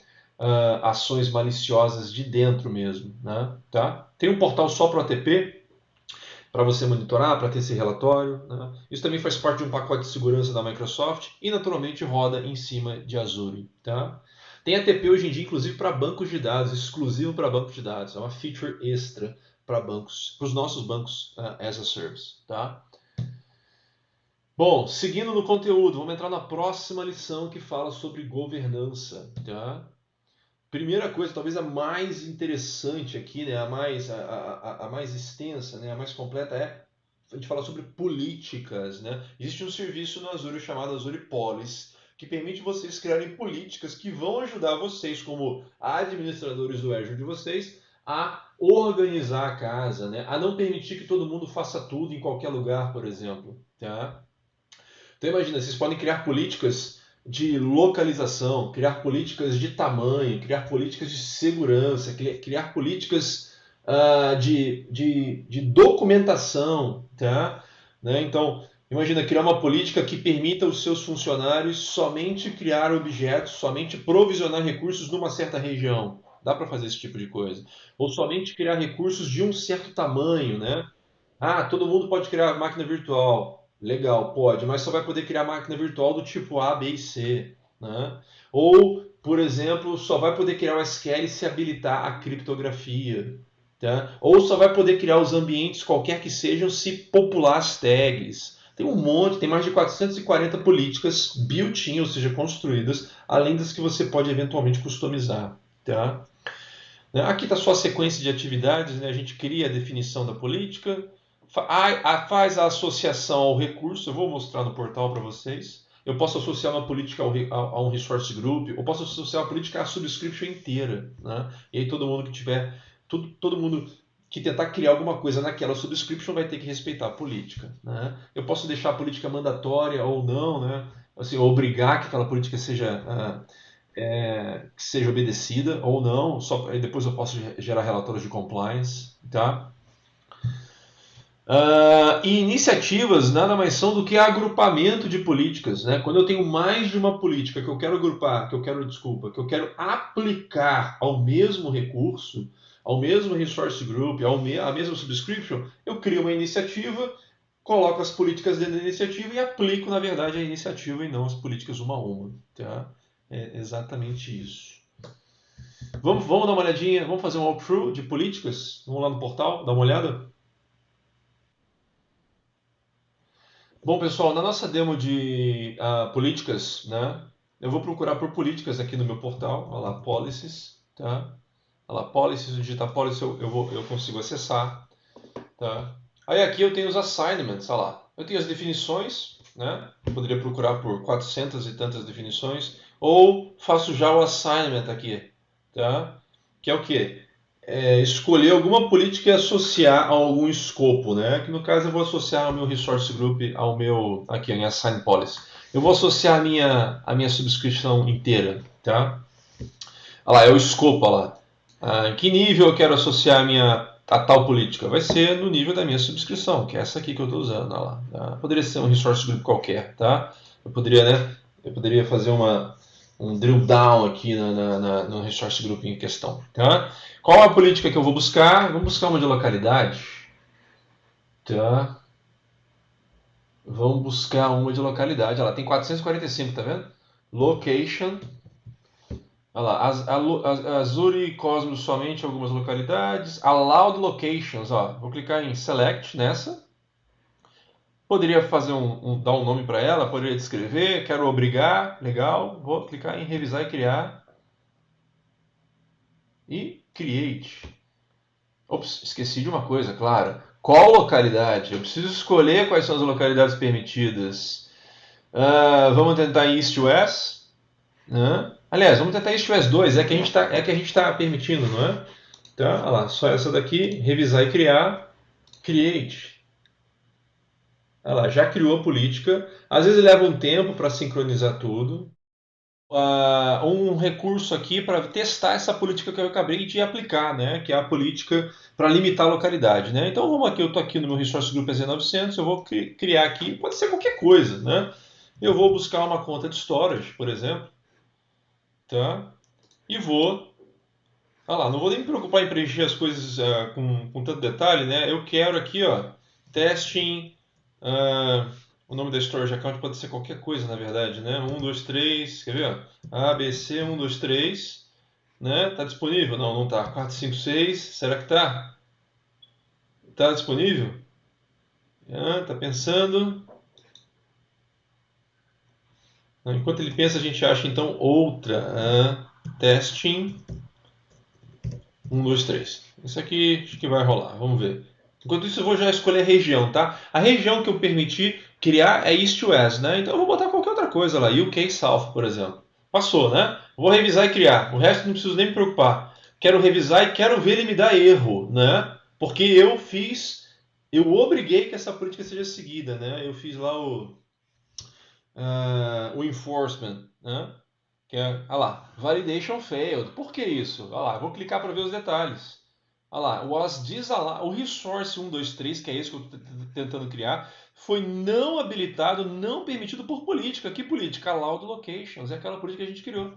S2: ações maliciosas de dentro mesmo, né? Tá? Tem um portal só para o ATP, para você monitorar, para ter esse relatório. Né? Isso também faz parte de um pacote de segurança da Microsoft e naturalmente roda em cima de Azure. Tá? Tem ATP hoje em dia, inclusive, para bancos de dados, exclusivo para bancos de dados. É uma feature extra para bancos, para os nossos bancos as a service. Tá? Bom, seguindo no conteúdo, vamos entrar na próxima lição que fala sobre governança. Tá? Primeira coisa, talvez a mais interessante aqui, né, a mais extensa, né, a mais completa é a gente falar sobre políticas. Né? Existe um serviço no Azure chamado Azure Policy, que permite vocês criarem políticas que vão ajudar vocês, como administradores do Azure de vocês, a organizar a casa, né? A não permitir que todo mundo faça tudo em qualquer lugar, por exemplo. Tá? Então imagina, vocês podem criar políticas de localização, criar políticas de tamanho, criar políticas de segurança, criar políticas de documentação. Tá? Né? Então, imagina criar uma política que permita aos seus funcionários somente criar objetos, somente provisionar recursos numa certa região. Dá para fazer esse tipo de coisa. Ou somente criar recursos de um certo tamanho. Né? Todo mundo pode criar máquina virtual. Legal, pode, mas só vai poder criar máquina virtual do tipo A, B e C. Né? Ou, por exemplo, só vai poder criar o SQL se habilitar a criptografia. Tá? Ou só vai poder criar os ambientes, qualquer que sejam, se popular as tags. Tem um monte, tem mais de 440 políticas built-in, ou seja, construídas, além das que você pode eventualmente customizar. Tá? Aqui está só a sequência de atividades, né? A gente cria a definição da política, faz a associação ao recurso, eu vou mostrar no portal para vocês. Eu posso associar uma política a um resource group, eu posso associar a política à subscription inteira. Né? E aí todo mundo que tiver, todo mundo que tentar criar alguma coisa naquela subscription vai ter que respeitar a política. Né? Eu posso deixar a política mandatória ou não, né? Assim, obrigar que aquela política seja obedecida ou não, aí depois eu posso gerar relatórios de compliance. Tá? E iniciativas nada mais são do que agrupamento de políticas. Né? Quando eu tenho mais de uma política que eu quero agrupar, que eu quero aplicar ao mesmo recurso, ao mesmo resource group, à mesma subscription, eu crio uma iniciativa, coloco as políticas dentro da iniciativa e aplico, na verdade, a iniciativa e não as políticas uma a uma. Tá? É exatamente isso. Vamos dar uma olhadinha, vamos fazer um walkthrough de políticas? Vamos lá no portal, dar uma olhada? Bom, pessoal, na nossa demo de políticas, né, eu vou procurar por políticas aqui no meu portal. Olha lá, policies, tá? Olha lá, policies, digitar policy eu consigo acessar, tá? Aí aqui eu tenho os assignments, olha lá. Eu tenho as definições, né? Eu poderia procurar por 400 e tantas definições, ou faço já o assignment aqui, tá? Que é o quê? Escolher alguma política e associar a algum escopo, né? Que no caso eu vou associar ao meu resource group, aqui, a minha assign policy. Eu vou associar a minha subscrição inteira, tá? Olha lá, é o escopo, olha lá. Em que nível eu quero associar a tal política? Vai ser no nível da minha subscrição, que é essa aqui que eu estou usando, olha lá. Tá? Poderia ser um resource group qualquer, tá? Eu poderia fazer um drill down aqui no resource group em questão. Tá? Qual a política que eu vou buscar? Vamos buscar uma de localidade. Tá? Vamos buscar uma de localidade. Ela tem 445, tá vendo? Location. Olha lá, Azure e Cosmos somente algumas localidades. Allowed locations, ó. Vou clicar em Select nessa. Poderia fazer dar um nome para ela, poderia descrever, quero obrigar, legal. Vou clicar em revisar e criar. E Create. Ops, esqueci de uma coisa, claro. Qual localidade? Eu preciso escolher quais são as localidades permitidas. Vamos tentar East West. Aliás, vamos tentar East West 2, é que a gente tá permitindo, não é? Tá, olha lá, só essa daqui, revisar e criar. Create. Olha lá, já criou a política. Às vezes leva um tempo para sincronizar tudo. Um recurso aqui para testar essa política que eu acabei de aplicar, né? Que é a política para limitar a localidade, né? Então vamos aqui, eu estou aqui no meu Resource Group EZ900, eu vou criar aqui, pode ser qualquer coisa, né? Eu vou buscar uma conta de storage, por exemplo, tá? E vou, olha lá, não vou nem me preocupar em preencher as coisas com tanto detalhe, né? Eu quero aqui, ó, testing. O nome da storage account pode ser qualquer coisa, na verdade, né? 1, 2, 3, quer ver? ABC 1, 2, 3, né? Tá disponível? Não, não tá. 4, 5, 6, será que tá? Tá disponível? Tá pensando. Enquanto ele pensa, a gente acha então outra. Testing 1, 2, 3. Isso aqui acho que vai rolar, vamos ver. Enquanto isso, eu vou já escolher a região, tá? A região que eu permiti criar é East West, né? Então eu vou botar qualquer outra coisa lá, UK South, por exemplo. Passou, né? Vou revisar e criar. O resto não preciso nem me preocupar. Quero revisar e quero ver ele me dar erro, né? Porque eu obriguei que essa política seja seguida, né? Eu fiz lá o enforcement, né? Que é, olha lá, validation failed. Por que isso? Olha lá, vou clicar para ver os detalhes. Olha lá, was disallowed. O resource 123, que é esse que eu estou tentando criar, foi não habilitado, não permitido por política. Que política? Allowed locations. É aquela política que a gente criou.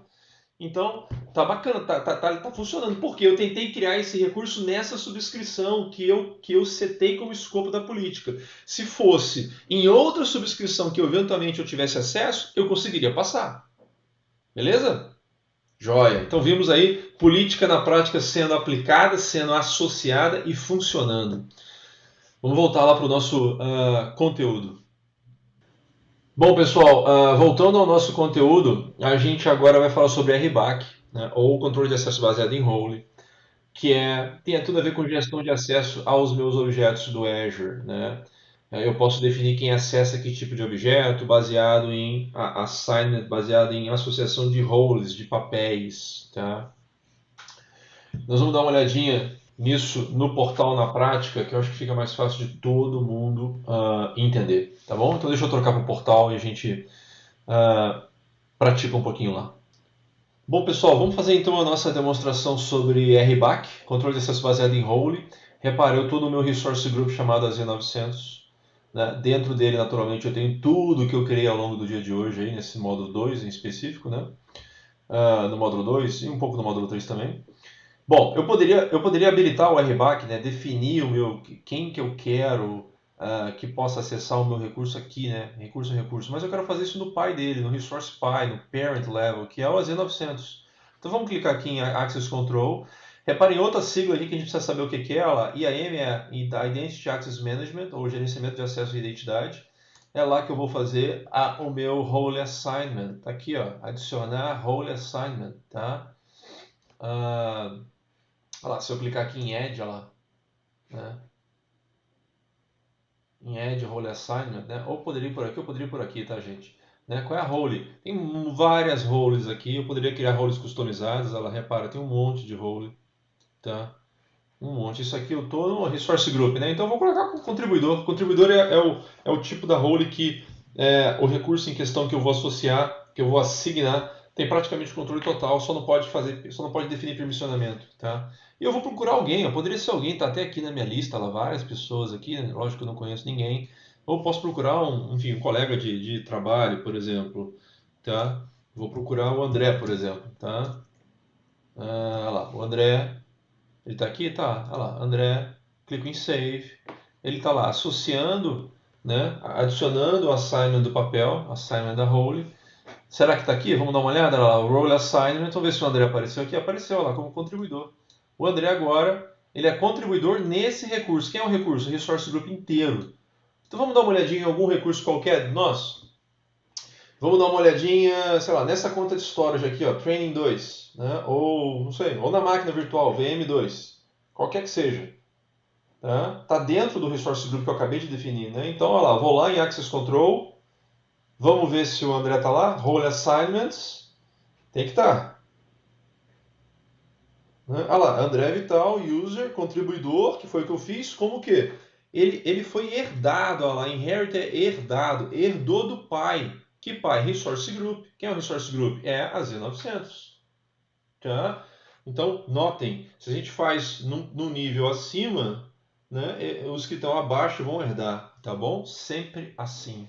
S2: Então, tá bacana, tá funcionando. Porque eu tentei criar esse recurso nessa subscrição que eu setei como escopo da política. Se fosse em outra subscrição que eventualmente eu tivesse acesso, eu conseguiria passar. Beleza? Joia. Então vimos aí política na prática sendo aplicada, sendo associada e funcionando. Vamos voltar lá para o nosso conteúdo. Bom, pessoal, voltando ao nosso conteúdo, a gente agora vai falar sobre RBAC, né, ou controle de acesso baseado em role, que tem tudo a ver com gestão de acesso aos meus objetos do Azure, né? Eu posso definir quem acessa que tipo de objeto, baseado em assignment, baseado em associação de roles, de papéis, tá? Nós vamos dar uma olhadinha nisso no portal na prática, que eu acho que fica mais fácil de todo mundo entender, tá bom? Então deixa eu trocar para o portal e a gente pratica um pouquinho lá. Bom, pessoal, vamos fazer então a nossa demonstração sobre RBAC, controle de acesso baseado em role. Repare, eu estou no meu resource group chamado AZ900. Né? Dentro dele, naturalmente, eu tenho tudo que eu criei ao longo do dia de hoje, aí, nesse módulo 2 em específico, né? No módulo 2 e um pouco no módulo 3 também. Bom, eu poderia habilitar o RBAC, né? Definir quem que eu quero que possa acessar o meu recurso aqui, né? Recurso a recurso. Mas eu quero fazer isso no pai dele, no resource pai, no parent level, que é o AZ900. Então vamos clicar aqui em Access Control. Reparem outra sigla aqui que a gente precisa saber o que é ela. IAM é Identity Access Management, ou Gerenciamento de Acesso e Identidade. É lá que eu vou fazer o meu Role Assignment. Tá aqui, ó. Adicionar Role Assignment, tá? Olha lá, se eu clicar aqui em Add, olha lá, né? Em Add Role Assignment, né? Ou poderia ir por aqui, ou poderia ir por aqui, tá, gente? Né? Qual é a role? Tem várias roles aqui, eu poderia criar roles customizados, ela repara, tem um monte de role, tá? Um monte. Isso aqui eu tô no Resource Group, né? Então eu vou colocar como contribuidor. Contribuidor é o tipo da role que o recurso em questão que eu vou associar, que eu vou assignar, tem praticamente controle total, só não pode definir permissionamento, tá? E eu vou procurar alguém, poderia ser alguém, tá até aqui na minha lista, lá várias pessoas aqui, né? Lógico que eu não conheço ninguém. Ou posso procurar um colega de trabalho, por exemplo, tá? Vou procurar o André, por exemplo, tá? Olha lá, o André, ele está aqui? Tá, olha lá, André, clico em Save, ele está lá associando, né, adicionando o assignment do papel, assignment da role. Será que está aqui? Vamos dar uma olhada lá, o role assignment, vamos ver se o André apareceu aqui. Apareceu lá como contribuidor. O André agora, ele é contribuidor nesse recurso. Quem é o recurso? O Resource Group inteiro. Então vamos dar uma olhadinha em algum recurso qualquer de nós? Vamos dar uma olhadinha, sei lá, nessa conta de storage aqui, ó, Training 2, né? Ou, não sei, ou na máquina virtual, VM2, qualquer que seja. Tá dentro do Resource Group que eu acabei de definir, né? Então, olha lá, vou lá em Access Control, vamos ver se o André está lá, Role Assignments, tem que estar. Olha lá, André Vital, User, contribuidor, que foi o que eu fiz, como que? Ele foi herdado, olha lá, Inherit é herdado, herdou do pai. Que pai? Resource Group. Quem é o Resource Group? É a Z900. Tá? Então, notem, se a gente faz num nível acima, né, os que estão abaixo vão herdar, tá bom? Sempre assim.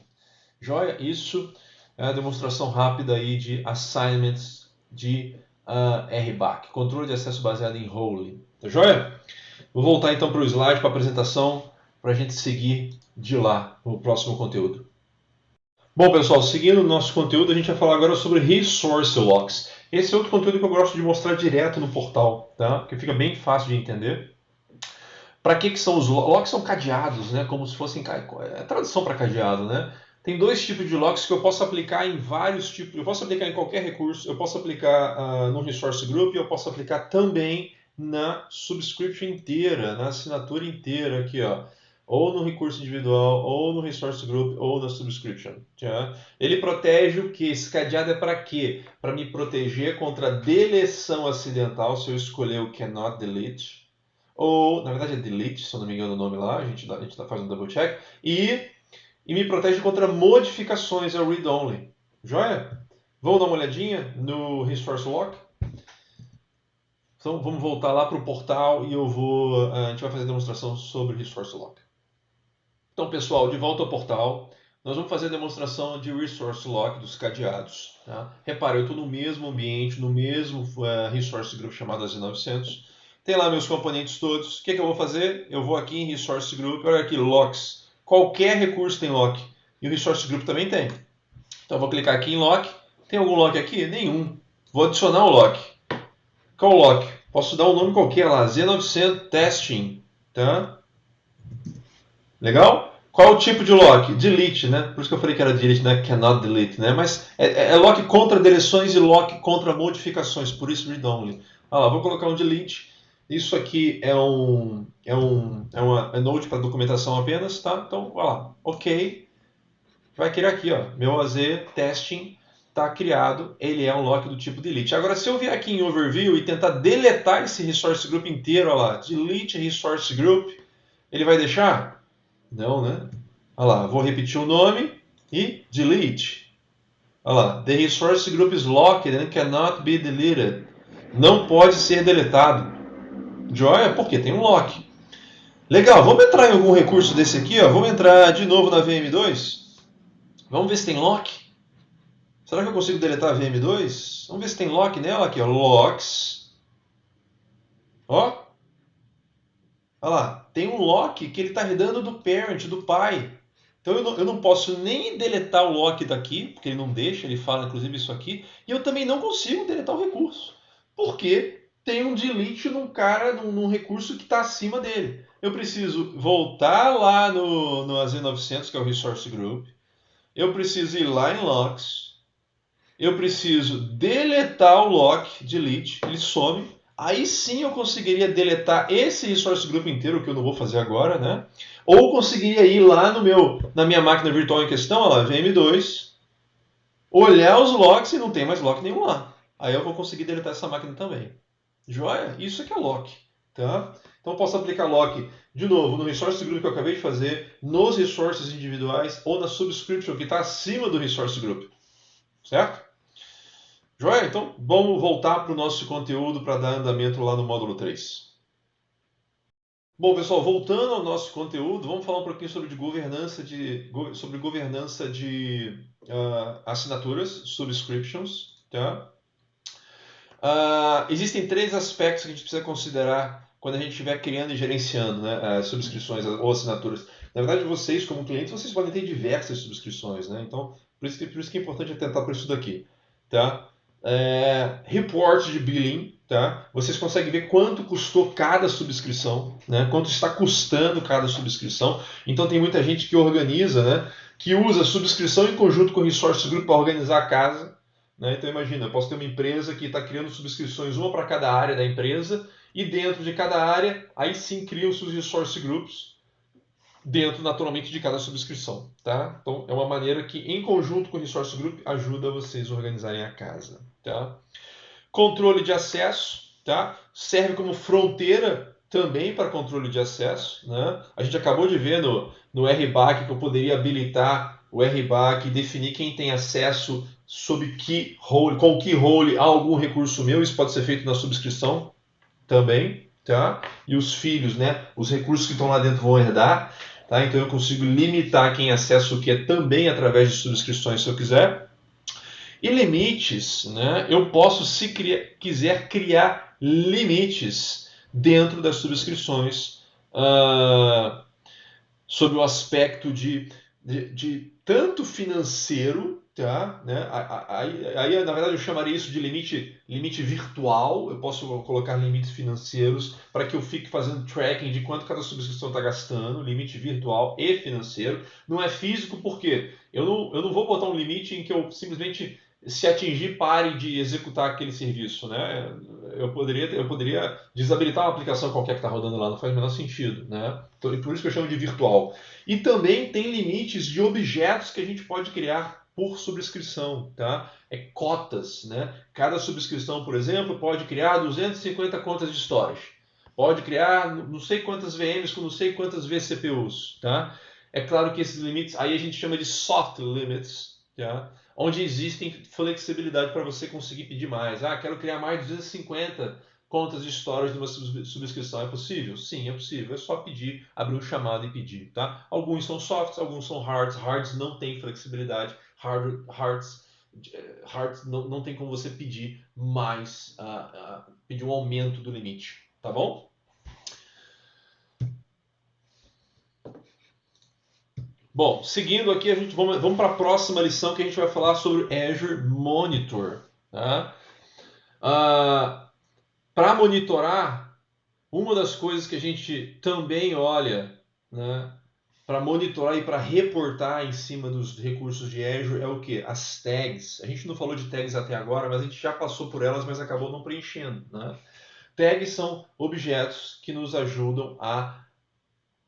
S2: Joia? Isso é a demonstração rápida aí de assignments de RBAC, controle de acesso baseado em role. Tá joia? Vou voltar então para o slide, para a apresentação, para a gente seguir de lá no próximo conteúdo. Bom, pessoal, seguindo o nosso conteúdo, a gente vai falar agora sobre Resource Locks. Esse é outro conteúdo que eu gosto de mostrar direto no portal, tá? Porque fica bem fácil de entender. Para que são os locks? Locks são cadeados, né? Como se fossem... É tradução para cadeado, né? Tem dois tipos de locks que eu posso aplicar em vários tipos. Eu posso aplicar em qualquer recurso, eu posso aplicar no Resource Group, eu posso aplicar também na subscription inteira, na assinatura inteira aqui, ó. Ou no recurso individual, ou no Resource Group, ou na subscription. Tá? Ele protege o que? Esse cadeado é para quê? Para me proteger contra deleção acidental, se eu escolher o Cannot Delete. Ou, na verdade é Delete, se eu não me engano o nome lá, a gente faz um double check. E me protege contra modificações ao read-only. Joia? Vamos dar uma olhadinha no Resource Lock? Então vamos voltar lá para o portal e a gente vai fazer a demonstração sobre Resource Lock. Então, pessoal, de volta ao portal, nós vamos fazer a demonstração de Resource Lock dos cadeados. Tá? Repara, eu estou no mesmo ambiente, no mesmo Resource Group chamado AZ900. Tem lá meus componentes todos. O que eu vou fazer? Eu vou aqui em Resource Group, olha aqui, Locks. Qualquer recurso tem lock. E o Resource Group também tem. Então, eu vou clicar aqui em Lock. Tem algum lock aqui? Nenhum. Vou adicionar o lock. Qual o lock? Posso dar um nome qualquer lá, Z900 Testing. Tá? Legal? Qual o tipo de lock? Delete, né? Por isso que eu falei que era delete, né? Cannot delete, né? Mas é lock contra deleções e lock contra modificações, por isso read-only. Lá, vou colocar um delete. Isso aqui é uma note para documentação apenas, tá? Então, olha lá, ok. Vai criar aqui, ó, meu AZ testing está criado, ele é um lock do tipo delete. Agora, se eu vier aqui em overview e tentar deletar esse resource group inteiro, olha lá, delete resource group, ele vai deixar? Não, né? Olha lá, vou repetir o nome e delete. Olha lá, the resource group is locked and cannot be deleted. Não pode ser deletado. Joia? Porque tem um lock. Legal, vamos entrar em algum recurso desse aqui, ó. Vamos entrar de novo na VM2. Vamos ver se tem lock. Será que eu consigo deletar a VM2? Vamos ver se tem lock nela aqui, ó. Locks. Ó. Olha lá, tem um lock que ele está herdando do parent, do pai. Então eu não posso nem deletar o lock daqui, porque ele não deixa, ele fala inclusive isso aqui. E eu também não consigo deletar o recurso. Porque tem um delete num recurso que está acima dele. Eu preciso voltar lá no AZ900, que é o Resource Group. Eu preciso ir lá em Locks. Eu preciso deletar o lock, delete, ele some. Aí sim eu conseguiria deletar esse Resource Group inteiro, que eu não vou fazer agora, né? Ou conseguiria ir lá na minha máquina virtual em questão, olha lá, VM2, olhar os locks e não tem mais lock nenhum lá. Aí eu vou conseguir deletar essa máquina também. Joia? Isso aqui é lock. Tá? Então eu posso aplicar lock, de novo, no Resource Group que eu acabei de fazer, nos resources individuais ou na subscription que está acima do Resource Group. Certo? Joia? Então vamos voltar para o nosso conteúdo para dar andamento lá no módulo 3. Bom, pessoal, voltando ao nosso conteúdo, vamos falar um pouquinho sobre governança de assinaturas, subscriptions. tá? Existem 3 aspectos que a gente precisa considerar quando a gente estiver criando e gerenciando, né, as subscrições ou assinaturas. Na verdade, vocês, como clientes, vocês podem ter diversas subscrições, né? Então, por isso que é importante atentar para isso daqui, tá? Report de billing, tá? Vocês conseguem ver quanto custou cada subscrição, né? Quanto está custando cada subscrição. Então, tem muita gente que organiza, né? Que usa subscrição em conjunto com o Resource Group para organizar a casa. Né? Então imagina, eu posso ter uma empresa que está criando subscrições, uma para cada área da empresa, e dentro de cada área, aí sim criam-se os resource groups, dentro naturalmente de cada subscrição. Tá? Então é uma maneira que, em conjunto com o resource group, ajuda vocês a organizarem a casa. Tá? Controle de acesso, tá? Serve como fronteira também para controle de acesso. Né? A gente acabou de ver no RBAC que eu poderia habilitar o RBAC e definir quem tem acesso sob que role, com que role a algum recurso meu. Isso pode ser feito na subscrição também. Tá? E os filhos, né? Os recursos que estão lá dentro vão herdar. Tá? Então eu consigo limitar quem acessa o que é também através de subscrições se eu quiser. E limites, né? Eu posso, se quiser, criar limites dentro das subscrições sob o aspecto de tanto financeiro, tá? Né? Aí, na verdade, eu chamaria isso de limite virtual. Eu posso colocar limites financeiros para que eu fique fazendo tracking de quanto cada subscrição está gastando, limite virtual e financeiro. Não é físico porque eu não vou botar um limite em que eu simplesmente, se atingir, pare de executar aquele serviço, né? Eu poderia desabilitar uma aplicação qualquer que está rodando lá, não faz o menor sentido, né? Então, por isso que eu chamo de virtual. E também tem limites de objetos que a gente pode criar por subscrição, tá? É cotas, né? Cada subscrição, por exemplo, pode criar 250 contas de storage. Pode criar não sei quantas VMs com não sei quantas vCPUs, tá? É claro que esses limites, aí a gente chama de soft limits, tá? Onde existem flexibilidade para você conseguir pedir mais. Quero criar mais de 250 contas de storage numa subscrição. É possível? Sim, é possível. É só pedir, abrir um chamado e pedir. Tá? Alguns são softs, alguns são hards. Hards não tem flexibilidade. Hards não tem como você pedir mais, pedir um aumento do limite. Tá bom? Bom, seguindo aqui, vamos para a próxima lição que a gente vai falar sobre Azure Monitor. Tá? Para monitorar, uma das coisas que a gente também olha, né, para monitorar e para reportar em cima dos recursos de Azure é o que? As tags. A gente não falou de tags até agora, mas a gente já passou por elas, mas acabou não preenchendo. Né? Tags são objetos que nos ajudam a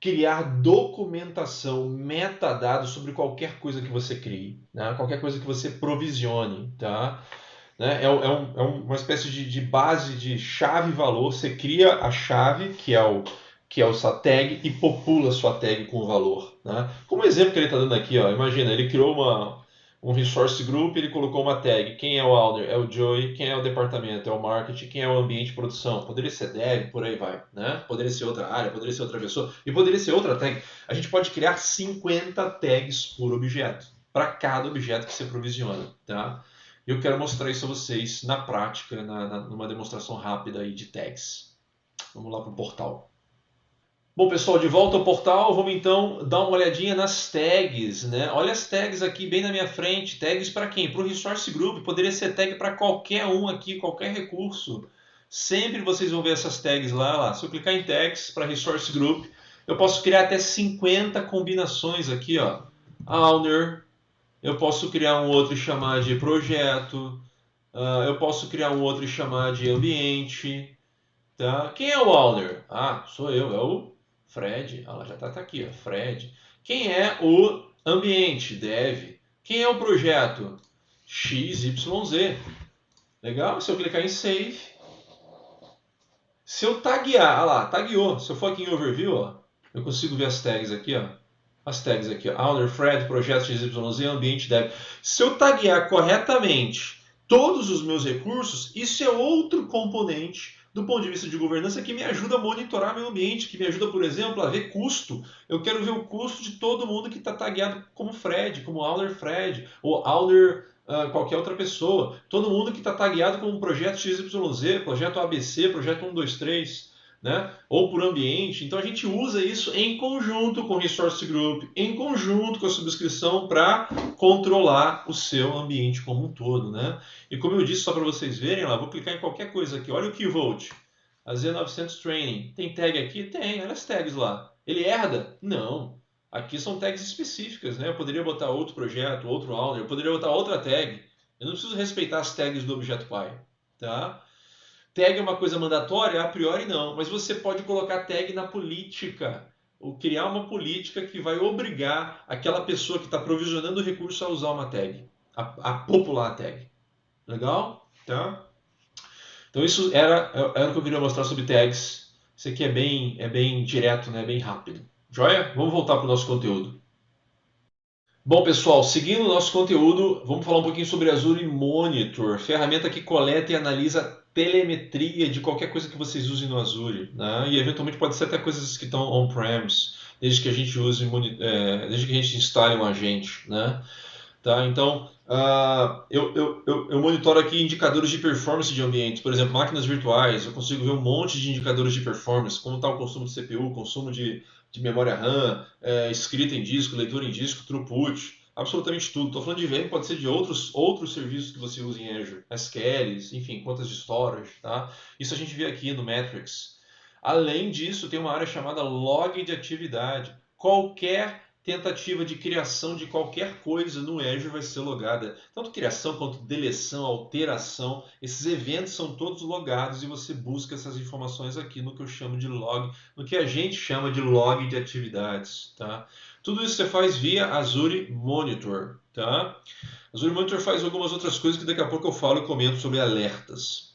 S2: criar documentação, metadados sobre qualquer coisa que você crie, né? Qualquer coisa que você provisione. Tá? Né? É uma espécie de base de chave-valor. Você cria a chave, que é o sua tag, e popula a sua tag com o valor. Né? Como exemplo que ele está dando aqui, ó, imagina, ele criou um resource group, ele colocou uma tag. Quem é o owner? É o Joey. Quem é o departamento? É o marketing. Quem é o ambiente de produção? Poderia ser dev, por aí vai. Né? Poderia ser outra área, poderia ser outra pessoa, e poderia ser outra tag. A gente pode criar 50 tags por objeto, para cada objeto que você provisiona. Tá? Eu quero mostrar isso a vocês na prática, numa demonstração rápida aí de tags. Vamos lá para o portal. Bom, pessoal, de volta ao portal, vamos então dar uma olhadinha nas tags. Né? Olha as tags aqui bem na minha frente. Tags para quem? Para o Resource Group. Poderia ser tag para qualquer um aqui, qualquer recurso. Sempre vocês vão ver essas tags lá. Se eu clicar em tags para Resource Group, eu posso criar até 50 combinações aqui. Ó. Owner. Eu posso criar um outro e chamar de projeto. Eu posso criar um outro e chamar de ambiente. Tá? Quem é o owner? Sou eu, é o Fred. Ela já está aqui, ó, Fred. Quem é o ambiente? Dev. Quem é o projeto? XYZ. Legal? Se eu clicar em Save. Se eu taguear, lá, tagueou. Se eu for aqui em Overview, ó, eu consigo ver as tags aqui, ó. As tags aqui, ó. Owner, Fred, projeto XYZ, ambiente, dev. Se eu taguear corretamente todos os meus recursos, isso é outro componente do ponto de vista de governança que me ajuda a monitorar meu ambiente, que me ajuda, por exemplo, a ver custo. Eu quero ver o custo de todo mundo que está tagueado como Fred, como Owner Fred, ou Owner qualquer outra pessoa. Todo mundo que está tagueado como um projeto XYZ, projeto ABC, projeto 123, né? Ou por ambiente. Então a gente usa isso em conjunto com o Resource Group, em conjunto com a subscrição para controlar o seu ambiente como um todo, né? E como eu disse, só para vocês verem lá, vou clicar em qualquer coisa aqui. Olha o KeyVault, a Z900 Training. Tem tag aqui? Tem, olha as tags lá. Ele herda? Não. Aqui são tags específicas, né? Eu poderia botar outro projeto, outro owner, eu poderia botar outra tag. Eu não preciso respeitar as tags do objeto pai, tá? Tag é uma coisa mandatória? A priori não, mas você pode colocar tag na política, ou criar uma política que vai obrigar aquela pessoa que está provisionando o recurso a usar uma tag, a popular a tag. Legal? Tá? Então isso era o que eu queria mostrar sobre tags. Isso aqui é bem direto, né? Bem rápido. Joia? Vamos voltar para o nosso conteúdo. Bom, pessoal, seguindo o nosso conteúdo, vamos falar um pouquinho sobre Azure Monitor, ferramenta que coleta e analisa telemetria de qualquer coisa que vocês usem no Azure, né? E eventualmente pode ser até coisas que estão on-premise, desde que a gente desde que a gente instale um agente, né? Tá? Então, eu monitoro aqui indicadores de performance de ambientes, por exemplo, máquinas virtuais, eu consigo ver um monte de indicadores de performance, como está o consumo de CPU, consumo de memória RAM, escrita em disco, leitura em disco, throughput, absolutamente tudo. Estou falando de VM, pode ser de outros serviços que você usa em Azure, SQLs, enfim, contas de storage. Tá? Isso a gente vê aqui no Metrics. Além disso, tem uma área chamada log de atividade. Qualquer tentativa de criação de qualquer coisa no Azure vai ser logada. Tanto criação quanto deleção, alteração, esses eventos são todos logados e você busca essas informações aqui no que eu chamo de log, no que a gente chama de log de atividades. Tá? Tudo isso você faz via Azure Monitor. Tá? Azure Monitor faz algumas outras coisas que daqui a pouco eu falo e comento sobre alertas.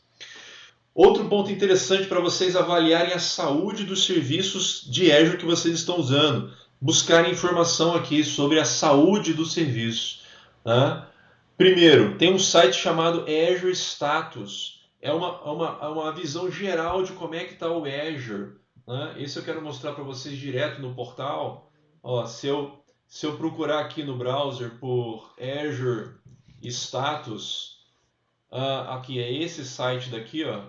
S2: Outro ponto interessante para vocês avaliarem a saúde dos serviços de Azure que vocês estão usando. Buscar informação aqui sobre a saúde do serviço. Né? Primeiro, tem um site chamado Azure Status. É uma visão geral de como é que está o Azure. Né? Esse eu quero mostrar para vocês direto no portal. Ó, se eu procurar aqui no browser por Azure Status, aqui é esse site daqui, ó.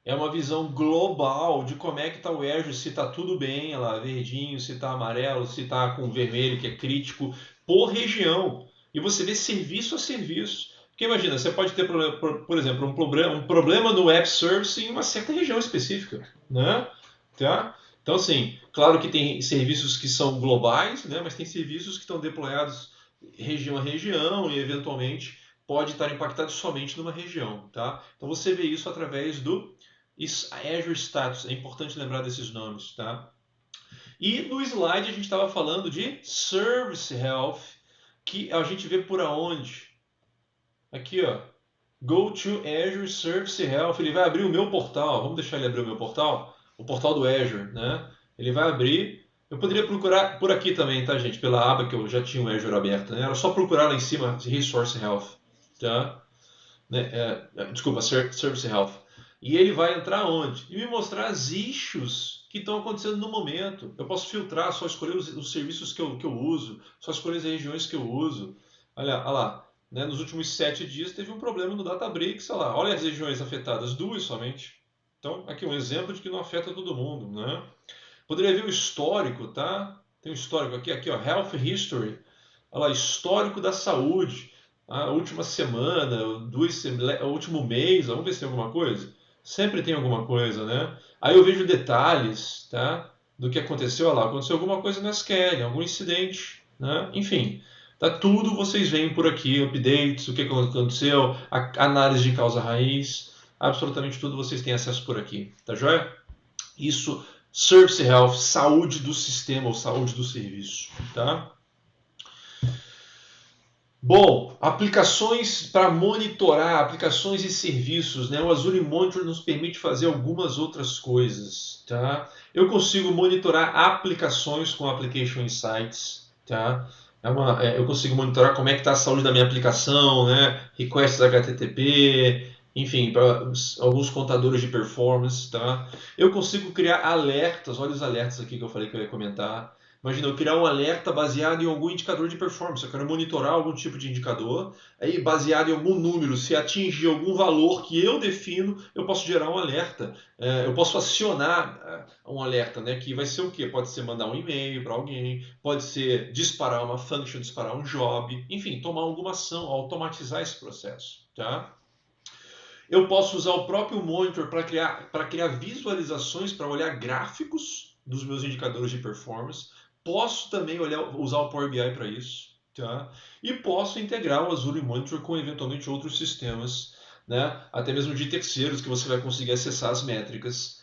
S2: É uma visão global de como é que está o Azure, se está tudo bem, lá, verdinho, se está amarelo, se está com vermelho, que é crítico, por região. E você vê serviço a serviço. Porque imagina, você pode ter, por exemplo, um problema no App Service em uma certa região específica. Né? Tá? Então, assim, claro que tem serviços que são globais, né? Mas tem serviços que estão deployados região a região e, eventualmente, pode estar impactado somente numa região. Tá? Então, você vê isso através do Azure Status, é importante lembrar desses nomes, tá? E no slide a gente estava falando de Service Health, que a gente vê por aonde? Aqui, ó. Go to Azure Service Health. Ele vai abrir o meu portal. Vamos deixar ele abrir o meu portal? O portal do Azure, né? Ele vai abrir. Eu poderia procurar por aqui também, tá, gente? Pela aba que eu já tinha o Azure aberto, né? Era só procurar lá em cima Resource Health, tá? Desculpa, Service Health. E ele vai entrar onde? E me mostrar as issues que estão acontecendo no momento. Eu posso filtrar, só escolher os serviços que eu uso, só escolher as regiões que eu uso. Olha lá, né? Nos últimos 7 dias teve um problema no Databricks. Olha as regiões afetadas, 2 somente. Então, aqui um exemplo de que não afeta todo mundo. Né? Poderia ver o histórico, tá? Tem um histórico aqui, ó, Health History. Olha lá, histórico da saúde. A última semana, o último mês, vamos ver se tem alguma coisa. Sempre tem alguma coisa, né? Aí eu vejo detalhes, tá? Do que aconteceu, olha lá, aconteceu alguma coisa na SQL, algum incidente, né? Enfim, tá tudo vocês veem por aqui, updates, o que aconteceu, a análise de causa raiz, absolutamente tudo vocês têm acesso por aqui, tá joia? Isso, Service Health, saúde do sistema ou saúde do serviço, tá? Bom, aplicações para monitorar, aplicações e serviços, né? O Azure Monitor nos permite fazer algumas outras coisas, tá? Eu consigo monitorar aplicações com Application Insights, tá? Eu consigo monitorar como é que está a saúde da minha aplicação, né? Requests HTTP, enfim, para alguns contadores de performance, tá? Eu consigo criar alertas, olha os alertas aqui que eu falei que eu ia comentar. Imagina eu criar um alerta baseado em algum indicador de performance. Eu quero monitorar algum tipo de indicador, aí baseado em algum número, se atingir algum valor que eu defino, eu posso gerar um alerta. Eu posso acionar um alerta, né? Que vai ser o quê? Pode ser mandar um e-mail para alguém, pode ser disparar uma function, disparar um job, enfim, tomar alguma ação, automatizar esse processo, tá? Eu posso usar o próprio monitor para criar visualizações, para olhar gráficos dos meus indicadores de performance. Posso também usar o Power BI para isso. Tá? E posso integrar o Azure Monitor com eventualmente outros sistemas, né? Até mesmo de terceiros, que você vai conseguir acessar as métricas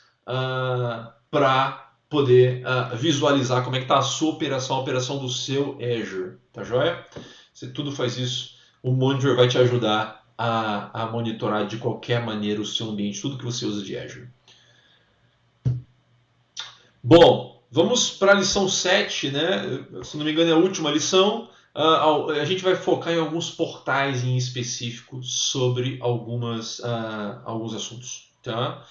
S2: para poder visualizar como é que está a sua operação, a operação do seu Azure. Tá joia? Você tudo faz isso. O Monitor vai te ajudar a monitorar de qualquer maneira o seu ambiente, tudo que você usa de Azure. Bom, vamos para a lição 7, né? Se não me engano é a última lição. A gente vai focar em alguns portais em específico sobre alguns assuntos. Tá?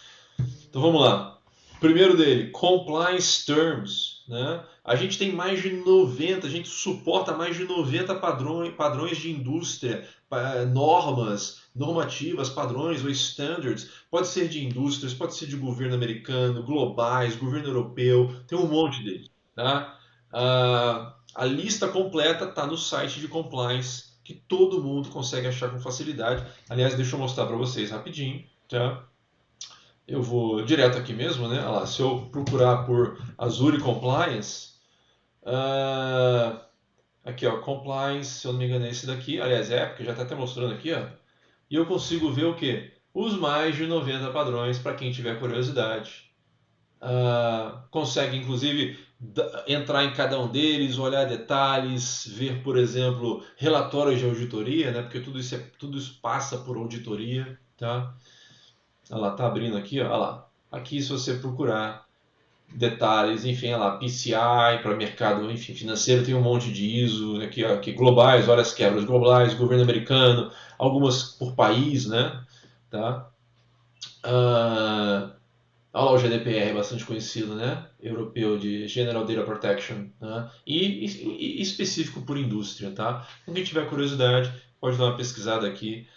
S2: Então vamos lá. Primeiro dele, Compliance Terms. Né? A gente tem mais de 90, a gente suporta mais de 90 padrões de indústria, normas, normativas, padrões ou standards. Pode ser de indústrias, pode ser de governo americano, globais, governo europeu, tem um monte deles. Tá? A lista completa está no site de compliance, que todo mundo consegue achar com facilidade. Aliás, deixa eu mostrar para vocês rapidinho. Tá? Eu vou direto aqui mesmo, né? Olha lá, se eu procurar por Azure Compliance, aqui ó, Compliance, se eu não me engano é esse daqui, aliás porque já está até mostrando aqui, ó, e eu consigo ver o que? Os mais de 90 padrões para quem tiver curiosidade. Consegue inclusive entrar em cada um deles, olhar detalhes, ver, por exemplo, relatórios de auditoria, né? Porque tudo isso passa por auditoria, tá? Olha lá, tá abrindo aqui, ó, olha lá. Aqui se você procurar detalhes, enfim, olha lá, PCI para mercado, enfim, financeiro, tem um monte de ISO, aqui, ó, aqui globais, olha as quebras globais, governo americano, algumas por país, né? Tá? Olha lá o GDPR, bastante conhecido, né? Europeu, de General Data Protection, né? E específico por indústria, tá? Quem tiver curiosidade, pode dar uma pesquisada aqui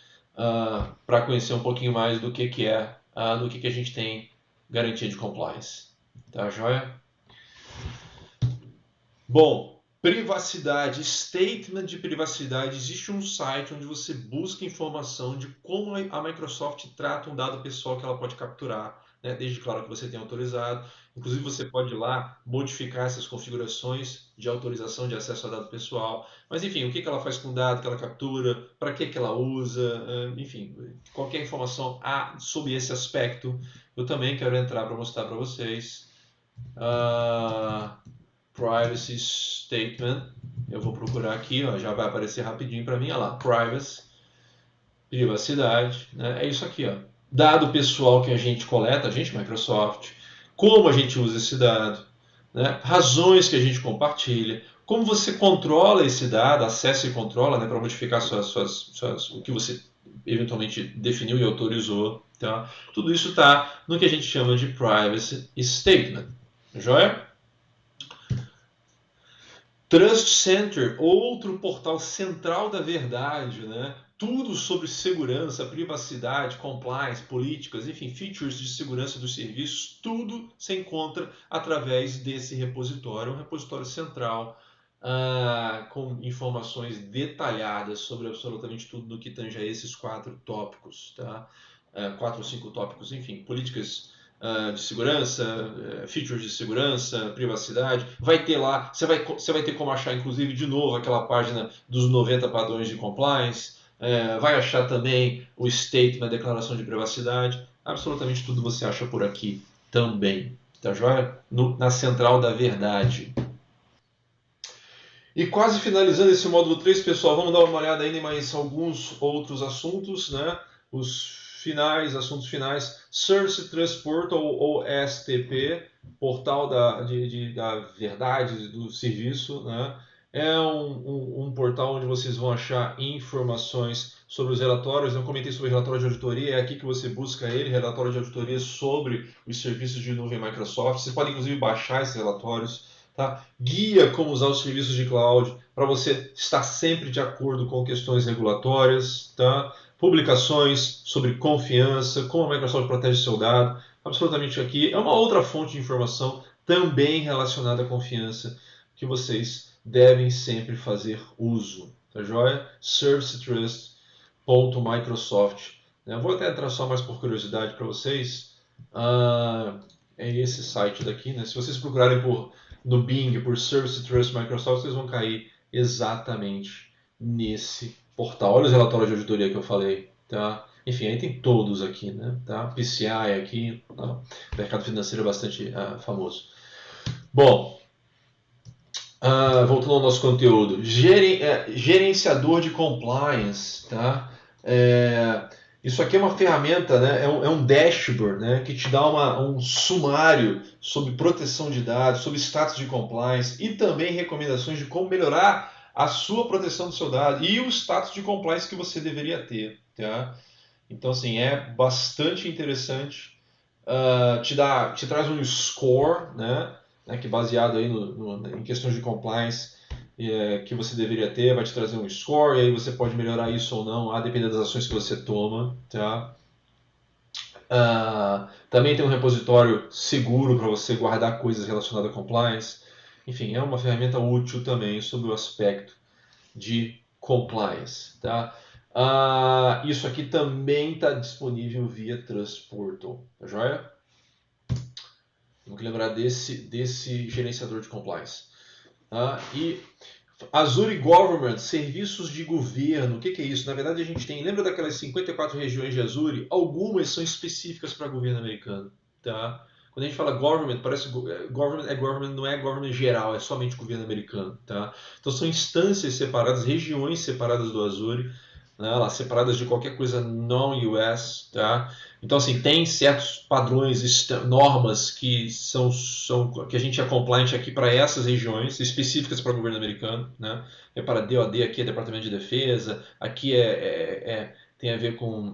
S2: para conhecer um pouquinho mais do que é, do que a gente tem garantia de compliance. Tá, joia? Bom, privacidade, statement de privacidade. Existe um site onde você busca informação de como a Microsoft trata um dado pessoal que ela pode capturar, né? Desde claro que você tenha autorizado. Inclusive você pode ir lá modificar essas configurações de autorização de acesso a dado pessoal. Mas enfim, o que ela faz com o dado que ela captura, para que ela usa, enfim, qualquer informação sobre esse aspecto, eu também quero entrar para mostrar para vocês. Privacy Statement. Eu vou procurar aqui, ó, já vai aparecer rapidinho para mim. Olha lá, Privacy, privacidade. Né? É isso aqui, ó. Dado pessoal que a gente coleta, a gente, Microsoft, como a gente usa esse dado, né? Razões que a gente compartilha, como você controla esse dado, acessa e controla, né, para modificar o que você eventualmente definiu e autorizou. Tá? Tudo isso está no que a gente chama de Privacy Statement. Joia? Trust Center, outro portal central da verdade, né? Tudo sobre segurança, privacidade, compliance, políticas, enfim, features de segurança dos serviços, tudo se encontra através desse repositório, um repositório central com informações detalhadas sobre absolutamente tudo no que tange a esses 4 tópicos, tá? 4 ou 5 tópicos, enfim, políticas de segurança, features de segurança, privacidade. Vai ter lá, você vai ter como achar, inclusive, de novo, aquela página dos 90 padrões de compliance. Vai achar também o statement, a declaração de privacidade. Absolutamente tudo você acha por aqui também. Tá joia? Na central da verdade. E quase finalizando esse módulo 3, pessoal, vamos dar uma olhada ainda em mais alguns outros assuntos, né? Assuntos finais, Source Trust Portal ou STP, portal da verdade do serviço, né? É um portal onde vocês vão achar informações sobre os relatórios. Eu comentei sobre o relatório de auditoria, é aqui que você busca ele, relatório de auditoria sobre os serviços de nuvem Microsoft. Você pode inclusive baixar esses relatórios. tá? Guia como usar os serviços de cloud para você estar sempre de acordo com questões regulatórias, tá? Publicações sobre confiança, como a Microsoft protege seu dado, absolutamente aqui. É uma outra fonte de informação também relacionada à confiança que vocês devem sempre fazer uso, tá joia? servicetrust.microsoft. Eu vou até entrar só mais por curiosidade para vocês. É esse site daqui, né? Se vocês procurarem no Bing por Service Trust Microsoft, vocês vão cair exatamente nesse portal. Olha os relatórios de auditoria que eu falei, tá? Enfim, aí tem todos aqui, né? Tá? PCI aqui, tá? Mercado financeiro é bastante famoso. Bom, voltando ao nosso conteúdo, gerenciador de compliance, tá? Isso aqui é uma ferramenta, né? É um dashboard, né? Que te dá um sumário sobre proteção de dados, sobre status de compliance e também recomendações de como melhorar a sua proteção do seu dado e o status de compliance que você deveria ter, tá? Então, assim, é bastante interessante. Te traz um score, né? Que baseado aí em questões de compliance que você deveria ter, vai te trazer um score e aí você pode melhorar isso ou não, a depender das ações que você toma, tá? Também tem um repositório seguro para você guardar coisas relacionadas a compliance. Enfim, é uma ferramenta útil também sobre o aspecto de compliance, tá? Isso aqui também está disponível via Trust Portal, tá joia? Temos que lembrar desse gerenciador de compliance. E Azure Government, serviços de governo, o que é isso? Na verdade, a gente tem, lembra daquelas 54 regiões de Azure? Algumas são específicas para o governo americano, tá? Quando a gente fala government, parece government, não é government geral, é somente governo americano, tá? Então são instâncias separadas, regiões separadas do Azure, né, lá, separadas de qualquer coisa non-US, tá? Então, assim, tem certos padrões, normas que que a gente é compliant aqui para essas regiões, específicas para o governo americano, né? É para DoD, aqui é Departamento de Defesa, aqui tem a ver com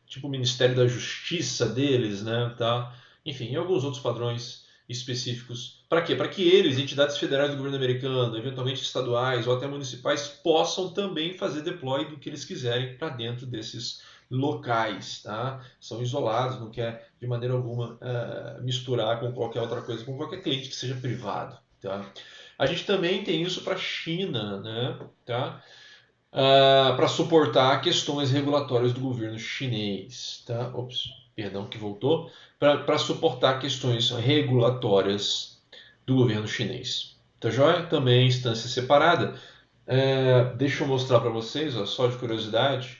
S2: tipo o Ministério da Justiça deles, né? Tá? Enfim, e alguns outros padrões específicos. Para quê? Para que eles, entidades federais do governo americano, eventualmente estaduais ou até municipais, possam também fazer deploy do que eles quiserem para dentro desses locais, tá? São isolados, não quer de maneira alguma misturar com qualquer outra coisa, com qualquer cliente que seja privado, tá? A gente também tem isso para a China, né? Tá? Para suportar questões regulatórias do governo chinês, tá? Ops, perdão que voltou, para suportar questões regulatórias do governo chinês. Tá joia? Também instância separada. Deixa eu mostrar para vocês, ó, só de curiosidade.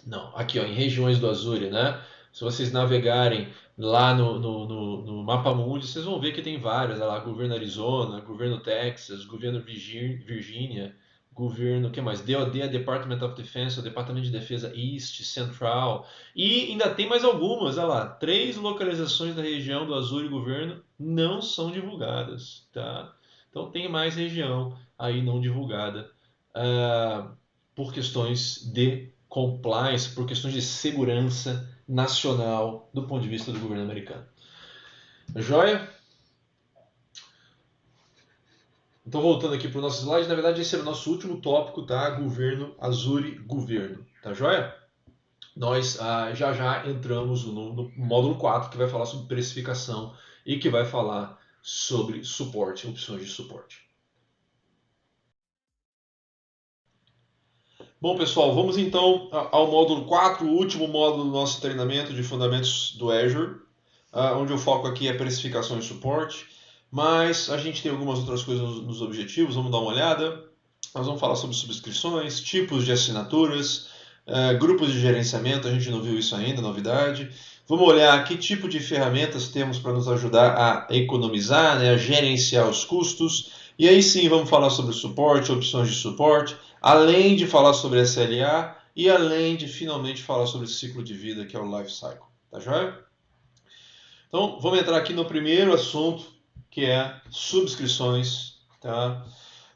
S2: Não, aqui ó, em regiões do Azure, né? Se vocês navegarem lá no mapa mundi, vocês vão ver que tem várias, lá, governo Arizona, governo Texas, governo Virgínia, governo, o que mais? DoD, Department of Defense, o Departamento de Defesa East, Central, e ainda tem mais algumas, olha lá, 3 localizações da região do Azure governo não são divulgadas, tá? Então tem mais região aí não divulgada por questões de compliance, por questões de segurança nacional do ponto de vista do governo americano. Joia? Então, voltando aqui para o nosso slide, na verdade esse era o nosso último tópico, tá? Governo, Azure, governo, tá joia? Nós já entramos no módulo 4, que vai falar sobre precificação e que vai falar sobre suporte, opções de suporte. Bom, pessoal, vamos então ao módulo 4, o último módulo do nosso treinamento de fundamentos do Azure, onde o foco aqui é precificação e suporte, mas a gente tem algumas outras coisas nos objetivos, vamos dar uma olhada. Nós vamos falar sobre subscrições, tipos de assinaturas, grupos de gerenciamento, a gente não viu isso ainda, novidade. Vamos olhar que tipo de ferramentas temos para nos ajudar a economizar, né, a gerenciar os custos. E aí sim, vamos falar sobre suporte, opções de suporte, além de falar sobre SLA e além de finalmente falar sobre o ciclo de vida, que é o life cycle. Tá joia? Então, vamos entrar aqui no primeiro assunto, que é subscrições. Tá?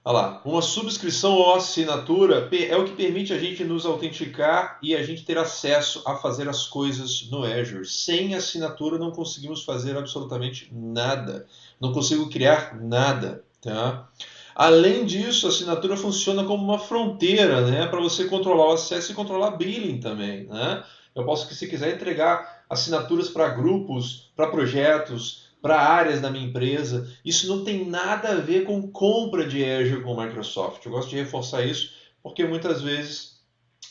S2: Olha lá, uma subscrição ou assinatura é o que permite a gente nos autenticar e a gente ter acesso a fazer as coisas no Azure. Sem assinatura não conseguimos fazer absolutamente nada. Não consigo criar nada, tá? Além disso, a assinatura funciona como uma fronteira, né, para você controlar o acesso e controlar billing também, né? Eu posso, se quiser, entregar assinaturas para grupos, para projetos, para áreas da minha empresa. Isso não tem nada a ver com compra de Azure com Microsoft. Eu gosto de reforçar isso porque muitas vezes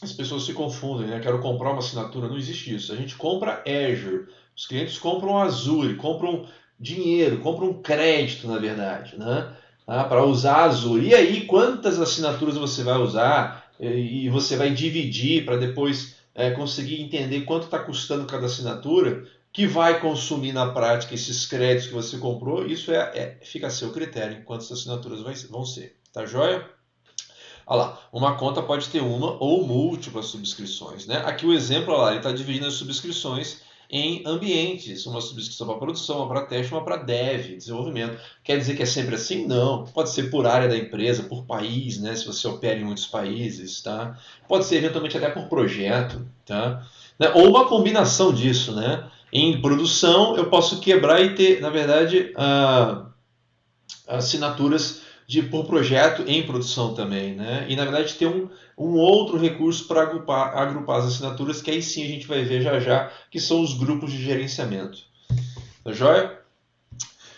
S2: as pessoas se confundem, né? Quero comprar uma assinatura, não existe isso. A gente compra Azure, os clientes compram Azure, compram dinheiro, compram crédito, na verdade, né? Para usar Azure. E aí, quantas assinaturas você vai usar e você vai dividir para depois conseguir entender quanto está custando cada assinatura, que vai consumir na prática esses créditos que você comprou, isso fica a seu critério em quantas assinaturas vão ser. Tá joia? Olha lá, uma conta pode ter uma ou múltiplas subscrições, né? Aqui o exemplo, olha lá, ele está dividindo as subscrições em ambientes, uma subscrição para produção, uma para teste, uma para dev, desenvolvimento. Quer dizer que é sempre assim? Não. Pode ser por área da empresa, por país, né? Se você opera em muitos países, tá? Pode ser eventualmente até por projeto, tá? Né? Ou uma combinação disso, né? Em produção eu posso quebrar e ter, na verdade, assinaturas por projeto em produção também, né? E na verdade tem um outro recurso para agrupar as assinaturas, que aí sim a gente vai ver já já, que são os grupos de gerenciamento. Tá joia?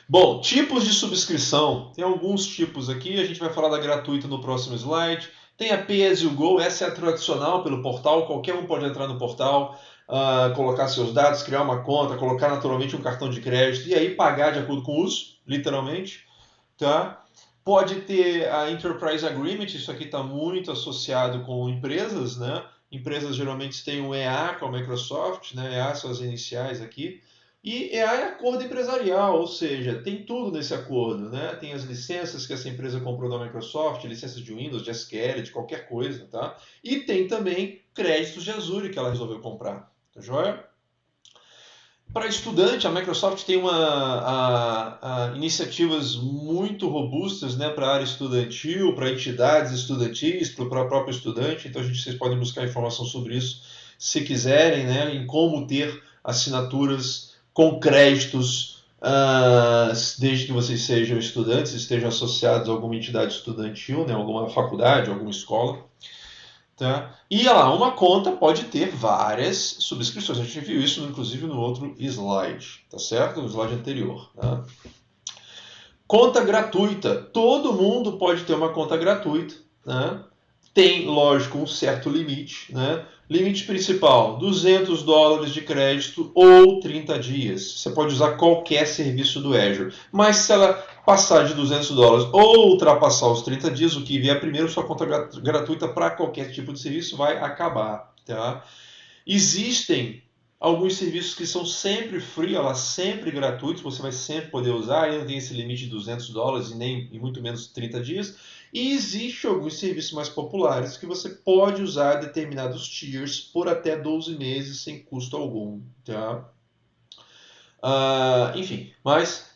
S2: Bom, tipos de subscrição. Tem alguns tipos aqui, a gente vai falar da gratuita no próximo slide. Tem a Pay As You Go, essa é a tradicional pelo portal, qualquer um pode entrar no portal, colocar seus dados, criar uma conta, colocar naturalmente um cartão de crédito e aí pagar de acordo com o uso, literalmente. Tá? Pode ter a Enterprise Agreement, isso aqui está muito associado com empresas, né? Empresas geralmente têm um EA com a Microsoft, né? EA são as iniciais aqui. E EA é acordo empresarial, ou seja, tem tudo nesse acordo, né? Tem as licenças que essa empresa comprou da Microsoft, licenças de Windows, de SQL, de qualquer coisa, tá? E tem também créditos de Azure que ela resolveu comprar, tá joia? Para estudante, a Microsoft tem iniciativas muito robustas, né, para a área estudantil, para entidades estudantis, para o próprio estudante. Então, vocês podem buscar informação sobre isso se quiserem, né, em como ter assinaturas com créditos, desde que vocês sejam estudantes, estejam associados a alguma entidade estudantil, né, alguma faculdade, alguma escola. Tá? E lá, uma conta pode ter várias subscrições. A gente viu isso, inclusive, no outro slide, tá certo? No slide anterior. Tá? Conta gratuita. Todo mundo pode ter uma conta gratuita. Né? Tem, lógico, um certo limite. Né? Limite principal, $200 de crédito ou 30 dias. Você pode usar qualquer serviço do Azure. Mas se ela passar de $200 ou ultrapassar os 30 dias, o que vier primeiro, sua conta gratuita para qualquer tipo de serviço vai acabar. Tá? Existem alguns serviços que são sempre free, sempre gratuitos, você vai sempre poder usar, e não tem esse limite de $200 e muito menos 30 dias. E existem alguns serviços mais populares que você pode usar determinados tiers por até 12 meses sem custo algum. Tá? Enfim, mas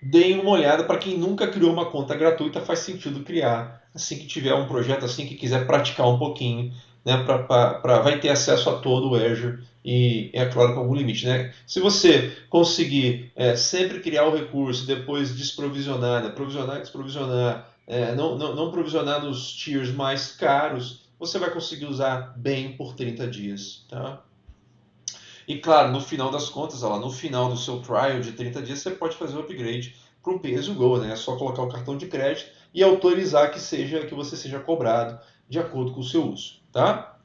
S2: deem uma olhada. Para quem nunca criou uma conta gratuita, faz sentido criar. Assim que tiver um projeto, assim que quiser praticar um pouquinho, né, vai ter acesso a todo o Azure e é claro com algum limite. Né? Se você conseguir sempre criar o recurso, depois desprovisionar, né, provisionar e desprovisionar, não provisionar nos tiers mais caros, você vai conseguir usar bem por 30 dias. Tá? E claro, no final das contas, lá, no final do seu trial de 30 dias, você pode fazer o upgrade para um Pay As You Go, né? É só colocar o cartão de crédito e autorizar que você seja cobrado de acordo com o seu uso, tá?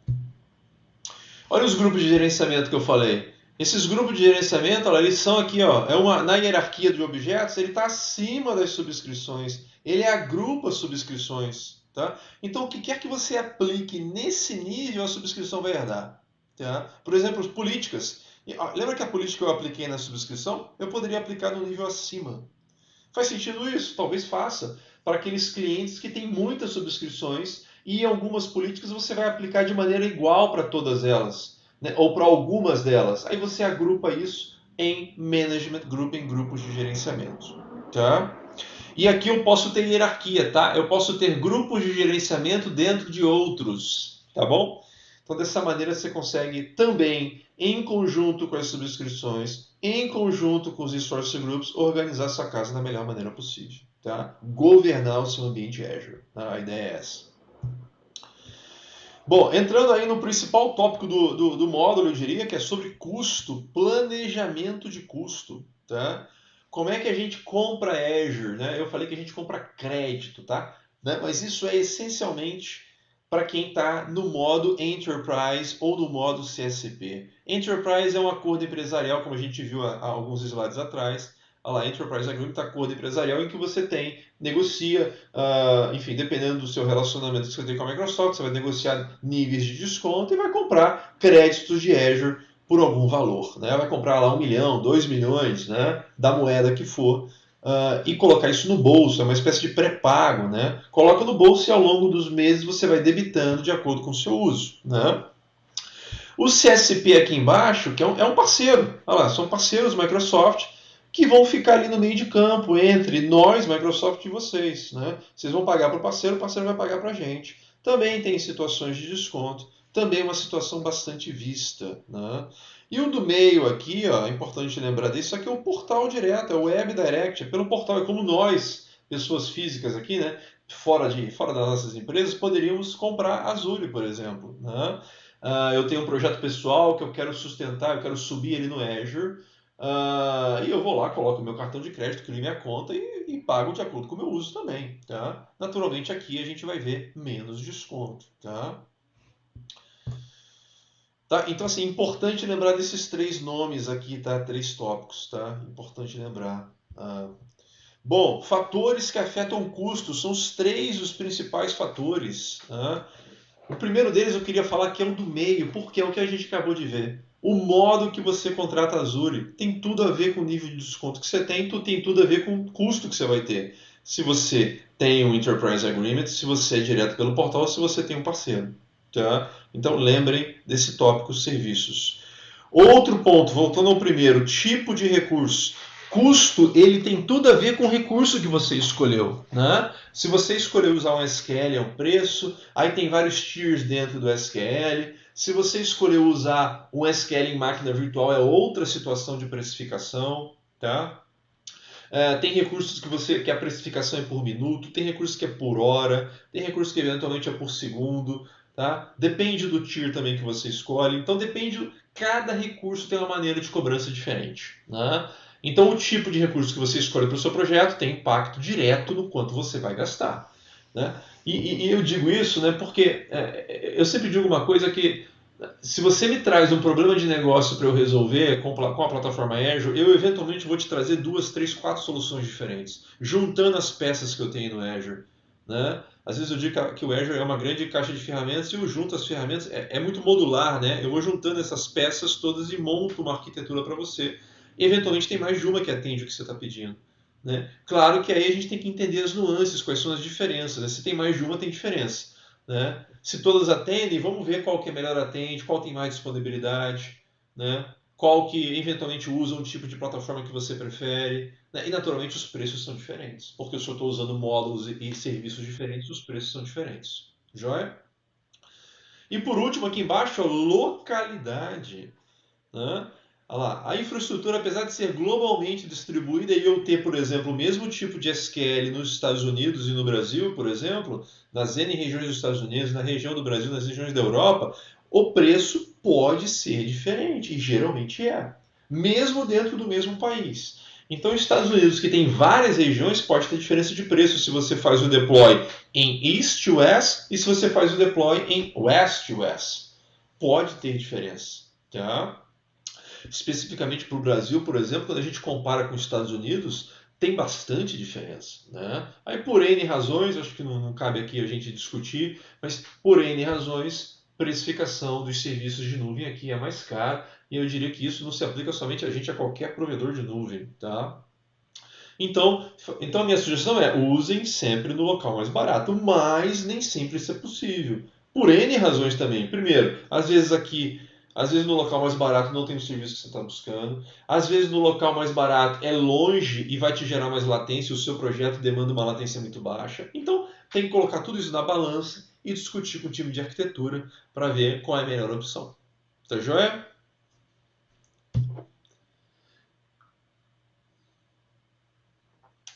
S2: Olha os grupos de gerenciamento que eu falei. Esses grupos de gerenciamento, olha, eles são aqui, ó, na hierarquia de objetos, ele está acima das subscrições. Ele agrupa subscrições, tá? Então, o que quer que você aplique nesse nível, a subscrição vai herdar. Tá? Por exemplo, políticas. Lembra que a política que eu apliquei na subscrição? Eu poderia aplicar no nível acima. Faz sentido isso? Talvez faça. Para aqueles clientes que têm muitas subscrições e algumas políticas você vai aplicar de maneira igual para todas elas, né? Ou para algumas delas. Aí você agrupa isso em Management Group, em grupos de gerenciamento. Tá? E aqui eu posso ter hierarquia, tá? Eu posso ter grupos de gerenciamento dentro de outros, tá bom? Então, dessa maneira, você consegue também, em conjunto com as subscrições, em conjunto com os resource groups, organizar sua casa da melhor maneira possível, tá? Governar o seu ambiente Azure. A ideia é essa. Bom, entrando aí no principal tópico do módulo, eu diria que é sobre custo, planejamento de custo, tá? Como é que a gente compra Azure, né? Eu falei que a gente compra crédito, tá? Né? Mas isso é essencialmente para quem está no modo Enterprise ou no modo CSP. Enterprise é um acordo empresarial, como a gente viu há alguns slides atrás. Olha lá, Enterprise Agreement, acordo empresarial em que você negocia, enfim, dependendo do seu relacionamento que você tem com a Microsoft, você vai negociar níveis de desconto e vai comprar créditos de Azure por algum valor. Né? Vai comprar lá 1 milhão, 2 milhões, né? Da moeda que for, e colocar isso no bolso, é uma espécie de pré-pago. Né? Coloca no bolso e ao longo dos meses você vai debitando de acordo com o seu uso. Né? O CSP aqui embaixo, que é um parceiro, olha lá, são parceiros Microsoft, que vão ficar ali no meio de campo entre nós, Microsoft, e vocês. Né? Vocês vão pagar para o parceiro vai pagar para a gente. Também tem situações de desconto, também é uma situação bastante vista. Né? E o do meio aqui, ó, é importante lembrar disso, aqui é o portal direto, é o Web Direct, é pelo portal, é como nós, pessoas físicas aqui, né, fora das nossas empresas, poderíamos comprar Azure, por exemplo. Né? Eu tenho um projeto pessoal que eu quero sustentar, eu quero subir ele no Azure, e eu vou lá, coloco meu cartão de crédito, crio minha conta e pago de acordo com o meu uso também. Tá? Naturalmente aqui a gente vai ver menos desconto. Tá? Tá? Então, assim, importante lembrar desses 3 nomes aqui, tá? 3 tópicos, tá? Importante lembrar. Bom, fatores que afetam o custo, são os principais fatores. Tá? O primeiro deles eu queria falar que é o do meio, porque é o que a gente acabou de ver. O modo que você contrata a Azure tem tudo a ver com o nível de desconto que você tem tudo a ver com o custo que você vai ter. Se você tem um Enterprise Agreement, se você é direto pelo portal, se você tem um parceiro. Tá? Então lembrem desse tópico serviços. Outro ponto, voltando ao primeiro, tipo de recurso. Custo, ele tem tudo a ver com o recurso que você escolheu. Né? Se você escolheu usar um SQL, é um preço. Aí tem vários tiers dentro do SQL. Se você escolheu usar um SQL em máquina virtual, é outra situação de precificação. Tá? Tem recursos que a precificação é por minuto, tem recursos que é por hora, tem recursos que eventualmente é por segundo. Tá? Depende do tier também que você escolhe. Então depende, cada recurso tem uma maneira de cobrança diferente. Né? Então o tipo de recurso que você escolhe para o seu projeto tem impacto direto no quanto você vai gastar. Né? E eu digo isso, né, porque eu sempre digo uma coisa que se você me traz um problema de negócio para eu resolver com a plataforma Azure, eu eventualmente vou te trazer 2, 3, 4 soluções diferentes, juntando as peças que eu tenho no Azure. Né? Às vezes eu digo que o Azure é uma grande caixa de ferramentas e eu junto as ferramentas, é muito modular, né? Eu vou juntando essas peças todas e monto uma arquitetura para você. E eventualmente tem mais de uma que atende o que você está pedindo. Né? Claro que aí a gente tem que entender as nuances, quais são as diferenças. Né? Se tem mais de uma, tem diferença. Né? Se todas atendem, vamos ver qual que é melhor atende, qual tem mais disponibilidade, né? Qual que eventualmente usa um tipo de plataforma que você prefere. Né? E naturalmente os preços são diferentes, porque se eu estou usando módulos e serviços diferentes, os preços são diferentes. Joia? E por último, aqui embaixo, a localidade. Né? Olha lá, a infraestrutura, apesar de ser globalmente distribuída e eu ter, por exemplo, o mesmo tipo de SQL nos Estados Unidos e no Brasil, por exemplo, nas N regiões dos Estados Unidos, na região do Brasil, nas regiões da Europa, o preço pode ser diferente, e geralmente é, mesmo dentro do mesmo país. Então, os Estados Unidos, que tem várias regiões, pode ter diferença de preço se você faz o deploy em East US e se você faz o deploy em West US. Pode ter diferença, tá? Especificamente para o Brasil, por exemplo, quando a gente compara com os Estados Unidos, tem bastante diferença. Né? Aí por N razões, acho que não cabe aqui a gente discutir, mas por N razões, precificação dos serviços de nuvem aqui é mais cara, e eu diria que isso não se aplica somente a gente, a qualquer provedor de nuvem. Tá? Então a minha sugestão é, usem sempre no local mais barato, mas nem sempre isso é possível. Por N razões também. Primeiro, às vezes aqui Às vezes no local mais barato não tem o serviço que você está buscando. Às vezes no local mais barato é longe e vai te gerar mais latência. O seu projeto demanda uma latência muito baixa. Então tem que colocar tudo isso na balança e discutir com o time de arquitetura para ver qual é a melhor opção. Tá joia?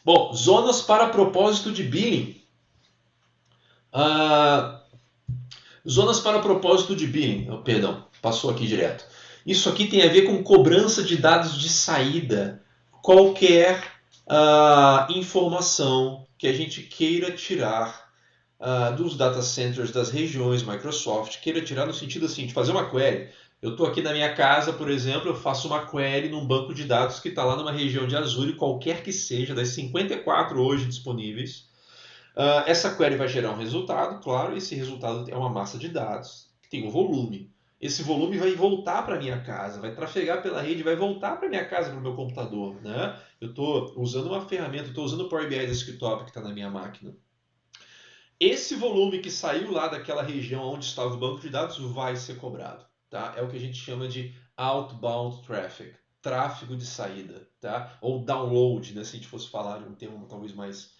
S2: Bom, zonas para propósito de billing. Zonas para propósito de billing. Oh, perdão, passou aqui direto. Isso aqui tem a ver com cobrança de dados de saída. Qualquer informação que a gente queira tirar dos data centers das regiões Microsoft, queira tirar no sentido assim, de fazer uma query. Eu estou aqui na minha casa, por exemplo, eu faço uma query num banco de dados que está lá numa região de Azure, qualquer que seja, das 54 hoje disponíveis. Essa query vai gerar um resultado, claro, e esse resultado é uma massa de dados, que tem um volume. Esse volume vai voltar para a minha casa, vai trafegar pela rede, vai voltar para a minha casa, para o meu computador. Né? Eu estou usando uma ferramenta, estou usando o Power BI Desktop que está na minha máquina. Esse volume que saiu lá daquela região onde estava o banco de dados vai ser cobrado. Tá? É o que a gente chama de outbound traffic, tráfego de saída, tá? Ou download, né? Se a gente fosse falar de um termo talvez mais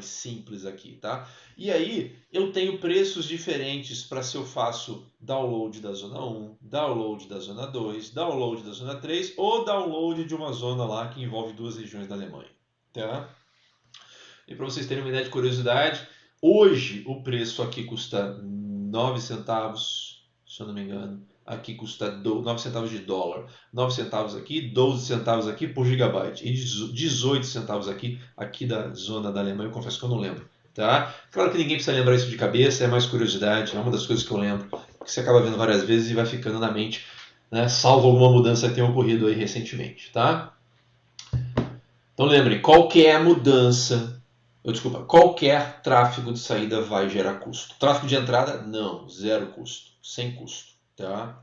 S2: simples aqui, tá? E aí eu tenho preços diferentes para se eu faço download da zona 1, download da zona 2, download da zona 3 ou download de uma zona lá que envolve duas regiões da Alemanha, tá? E para vocês terem uma ideia de curiosidade, hoje o preço aqui custa 9 centavos, se eu não me engano. Aqui custa 9 centavos de dólar. 9 centavos aqui, 12 centavos aqui por gigabyte. E 18 centavos aqui da zona da Alemanha. Eu confesso que eu não lembro. Tá? Claro que ninguém precisa lembrar isso de cabeça, é mais curiosidade. É uma das coisas que eu lembro. Que você acaba vendo várias vezes e vai ficando na mente. Né? Salvo alguma mudança que tenha ocorrido aí recentemente. Tá? Então lembre, qualquer mudança... qualquer tráfego de saída vai gerar custo. Tráfego de entrada, não. Zero custo. Sem custo. Tá?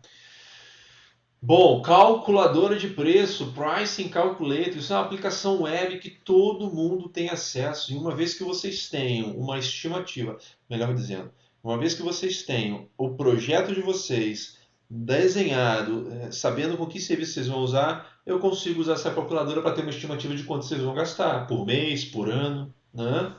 S2: Bom, calculadora de preço, Pricing Calculator, isso é uma aplicação web que todo mundo tem acesso. E uma vez que vocês tenham uma estimativa, melhor dizendo, uma vez que vocês tenham o projeto de vocês desenhado, sabendo com que serviço vocês vão usar, eu consigo usar essa calculadora para ter uma estimativa de quanto vocês vão gastar, por mês, por ano, né?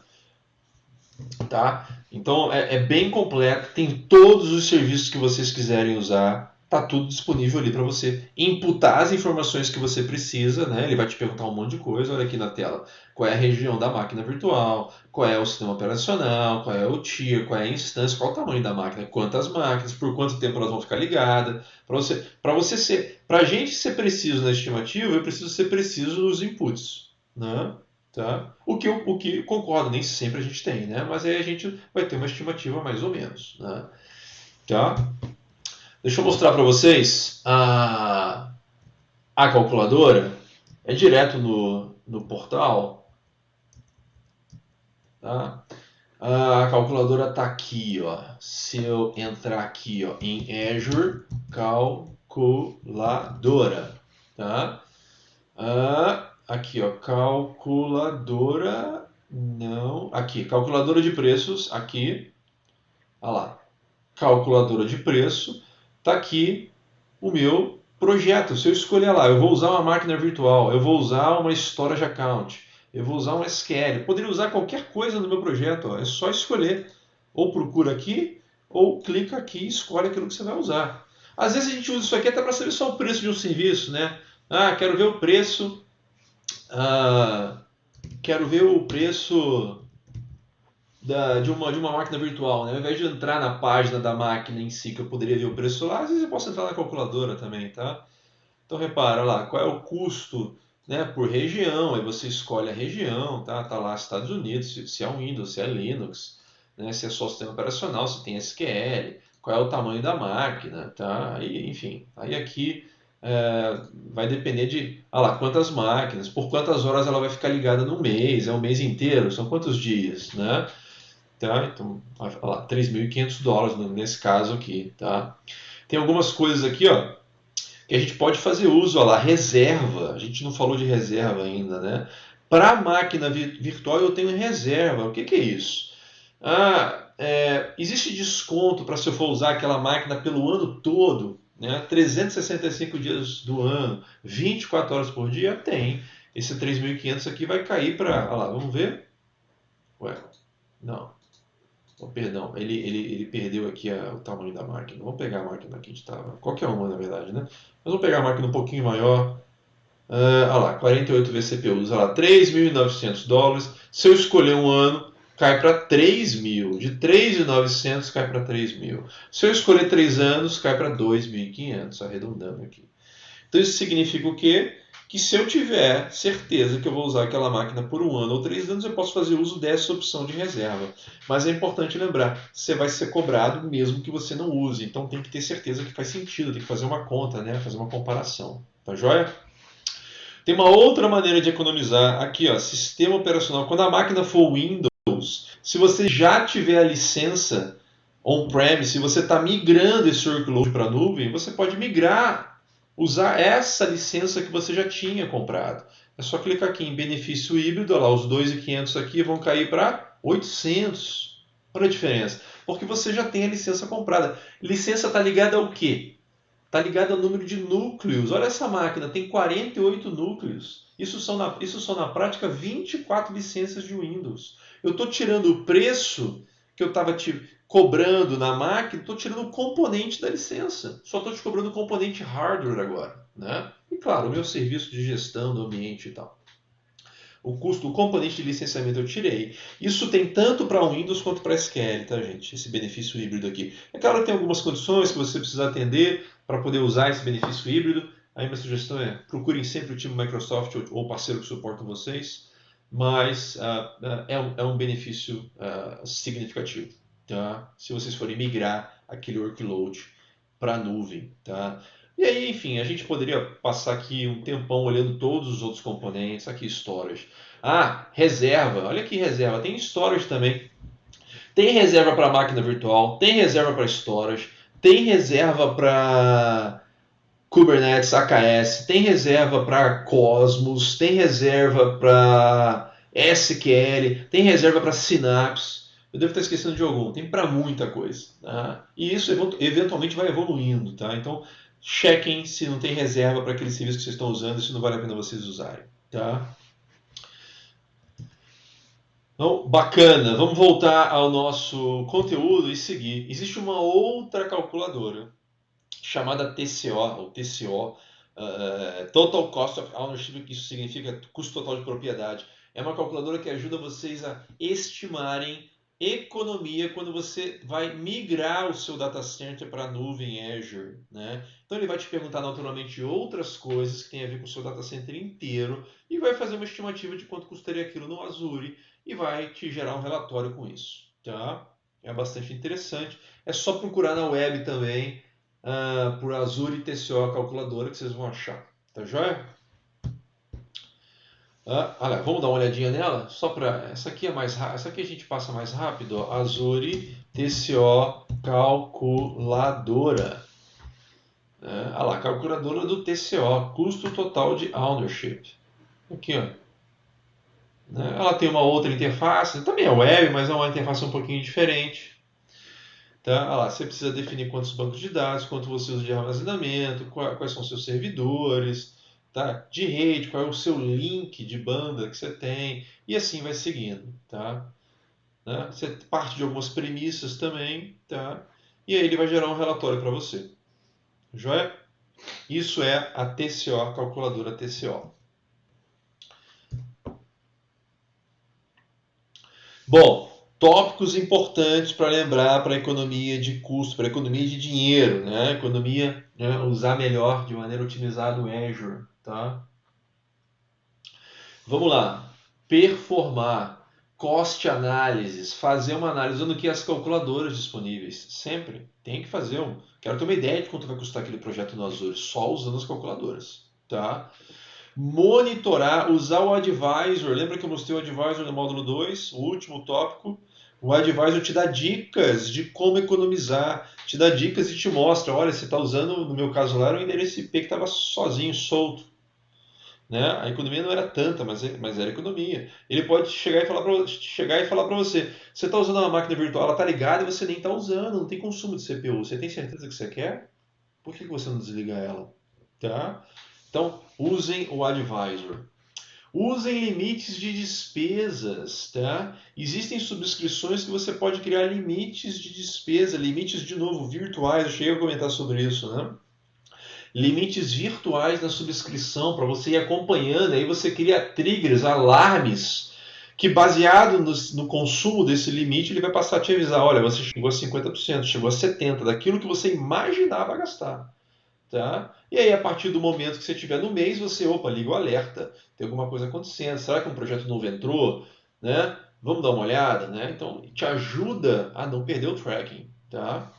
S2: Tá? Então é bem completo, tem todos os serviços que vocês quiserem usar, tá tudo disponível ali para você imputar as informações que você precisa, né? Ele vai te perguntar um monte de coisa, olha aqui na tela, qual é a região da máquina virtual, qual é o sistema operacional, qual é o tier, qual é a instância, qual é o tamanho da máquina, quantas máquinas, por quanto tempo elas vão ficar ligadas, para a gente ser preciso na estimativa, eu preciso ser preciso nos inputs, né? Tá? O que concordo, nem sempre a gente tem, né? Mas aí a gente vai ter uma estimativa mais ou menos. Né? Tá? Deixa eu mostrar para vocês a calculadora. É direto no portal. Tá? A calculadora está aqui. Ó. Se eu entrar aqui ó, em Azure, calculadora. Tá? Aqui, ó, calculadora, não, aqui, calculadora de preços, aqui, olha lá, calculadora de preço, tá aqui o meu projeto. Se eu escolher lá, eu vou usar uma máquina virtual, eu vou usar uma storage account, eu vou usar um SQL, eu poderia usar qualquer coisa no meu projeto, ó, é só escolher, ou procura aqui, ou clica aqui e escolhe aquilo que você vai usar. Às vezes a gente usa isso aqui até para saber só o preço de um serviço, né? Quero ver o preço quero ver o preço de uma máquina virtual, né? Ao invés de entrar na página da máquina em si, que eu poderia ver o preço lá, às vezes eu posso entrar na calculadora também, tá? Então repara lá, qual é o custo, né, por região, aí você escolhe a região, tá? Tá lá Estados Unidos, se é um Windows, se é Linux, né? Se é só sistema operacional, se tem SQL, qual é o tamanho da máquina, tá? Aí, enfim, aí aqui vai depender de quantas máquinas, por quantas horas ela vai ficar ligada no mês, é um mês inteiro, são quantos dias, né? Tá? Então, olha lá, $3.500 nesse caso aqui, tá? Tem algumas coisas aqui, ó, que a gente pode fazer uso, olha lá, reserva, a gente não falou de reserva ainda, né? Para a máquina virtual eu tenho reserva, o que é isso? Existe desconto para se eu for usar aquela máquina pelo ano todo, né? 365 dias do ano, 24 horas por dia, tem. Esse 3.500 aqui vai cair para... Olha lá, vamos ver. Ué, não. Oh, perdão, ele perdeu aqui o tamanho da máquina. Vamos pegar a máquina que a gente estava. Qualquer uma, na verdade, né? Mas vamos pegar a máquina um pouquinho maior. Olha lá, 48 vCPUs, olha lá, $3.900. Se eu escolher um ano, cai para 3.000. De 3.900 cai para 3.000. Se eu escolher 3 anos, cai para 2.500, arredondando aqui. Então isso significa o quê? Que se eu tiver certeza que eu vou usar aquela máquina por 1 ano ou 3 anos, eu posso fazer uso dessa opção de reserva. Mas é importante lembrar, você vai ser cobrado mesmo que você não use. Então tem que ter certeza que faz sentido, tem que fazer uma conta, né? Fazer uma comparação. Tá joia? Tem uma outra maneira de economizar aqui, ó, sistema operacional. Quando a máquina for Windows, se você já tiver a licença on-premise, se você está migrando esse workload para a nuvem, você pode migrar, usar essa licença que você já tinha comprado. É só clicar aqui em benefício híbrido, olha lá, os 2.500 aqui vão cair para 800. Olha a diferença. Porque você já tem a licença comprada. Licença está ligada ao quê? Está ligado ao número de núcleos. Olha essa máquina, tem 48 núcleos. Isso são na prática 24 licenças de Windows. Eu estou tirando o preço que eu estava te cobrando na máquina, estou tirando o componente da licença. Só estou te cobrando o componente hardware agora. Né? E claro, o meu serviço de gestão do ambiente e tal. O custo, o componente de licenciamento eu tirei. Isso tem tanto para Windows quanto para SQL, tá, gente? Esse benefício híbrido aqui. É claro que tem algumas condições que você precisa atender para poder usar esse benefício híbrido. Aí minha sugestão é procurem sempre o time Microsoft ou parceiro que suporta vocês, mas é um benefício significativo, tá? Se vocês forem migrar aquele workload para a nuvem, tá? E aí, enfim, a gente poderia passar aqui um tempão olhando todos os outros componentes. Aqui, storage. Reserva. Olha aqui, reserva. Tem storage também. Tem reserva para máquina virtual, tem reserva para storage, tem reserva para Kubernetes, AKS, tem reserva para Cosmos, tem reserva para SQL, tem reserva para Synapse. Eu devo estar esquecendo de algum. Tem para muita coisa. Tá? E isso eventualmente vai evoluindo. Tá? Então, chequem se não tem reserva para aquele serviço que vocês estão usando, se não vale a pena vocês usarem. Tá? Então, bacana. Vamos voltar ao nosso conteúdo e seguir. Existe uma outra calculadora chamada TCO, ou TCO, Total Cost of Ownership, que isso significa custo total de propriedade. É uma calculadora que ajuda vocês a estimarem economia quando você vai migrar o seu data center para a nuvem Azure. Né? Então ele vai te perguntar naturalmente outras coisas que tem a ver com o seu data center inteiro e vai fazer uma estimativa de quanto custaria aquilo no Azure e vai te gerar um relatório com isso. Tá? É bastante interessante. É só procurar na web também por Azure TCO calculadora que vocês vão achar. Tá joia? Olha, vamos dar uma olhadinha nela? Só para essa aqui é mais essa aqui a gente passa mais rápido. Ó. Azure TCO calculadora. Olha lá, calculadora do TCO, custo total de ownership. Aqui, ó. Ela tem uma outra interface, também é web, mas é uma interface um pouquinho diferente. Tá? Olha lá, você precisa definir quantos bancos de dados, quanto você usa de armazenamento, quais são seus servidores, tá? De rede, qual é o seu link de banda que você tem, e assim vai seguindo. Tá? Né? Você parte de algumas premissas também, tá? E aí ele vai gerar um relatório para você. Joia? Isso é a TCO, calculadora TCO. Bom, tópicos importantes para lembrar para a economia de custo, para a economia de dinheiro, né? Economia, né? Usar melhor, de maneira otimizada o Azure, tá? Vamos lá. Performar, cost analysis, fazer uma análise usando que as calculadoras disponíveis. Sempre tem que fazer Quero ter uma ideia de quanto vai custar aquele projeto no Azure, só usando as calculadoras, tá? Monitorar, usar o Advisor. Lembra que eu mostrei o Advisor no módulo 2, o último tópico? O Advisor te dá dicas de como economizar, te dá dicas e te mostra, olha, você está usando, no meu caso lá, era um endereço IP que estava sozinho, solto. Né? A economia não era tanta, mas era economia. Ele pode chegar e falar para você, você está usando uma máquina virtual, ela está ligada e você nem está usando, não tem consumo de CPU. Você tem certeza que você quer? Por que você não desliga ela? Tá? Então, usem o Advisor. Usem limites de despesas, tá? Existem subscrições que você pode criar limites de despesa, limites, de novo, virtuais, eu cheguei a comentar sobre isso, né? Limites virtuais na subscrição para você ir acompanhando, aí você cria triggers, alarmes, que baseado no consumo desse limite, ele vai passar a te avisar, olha, você chegou a 50%, chegou a 70% daquilo que você imaginava gastar. Tá? E aí, a partir do momento que você estiver no mês, você, opa, liga o alerta, tem alguma coisa acontecendo, será que um projeto novo entrou? Né? Vamos dar uma olhada, né? Então, te ajuda a não perder o tracking, tá?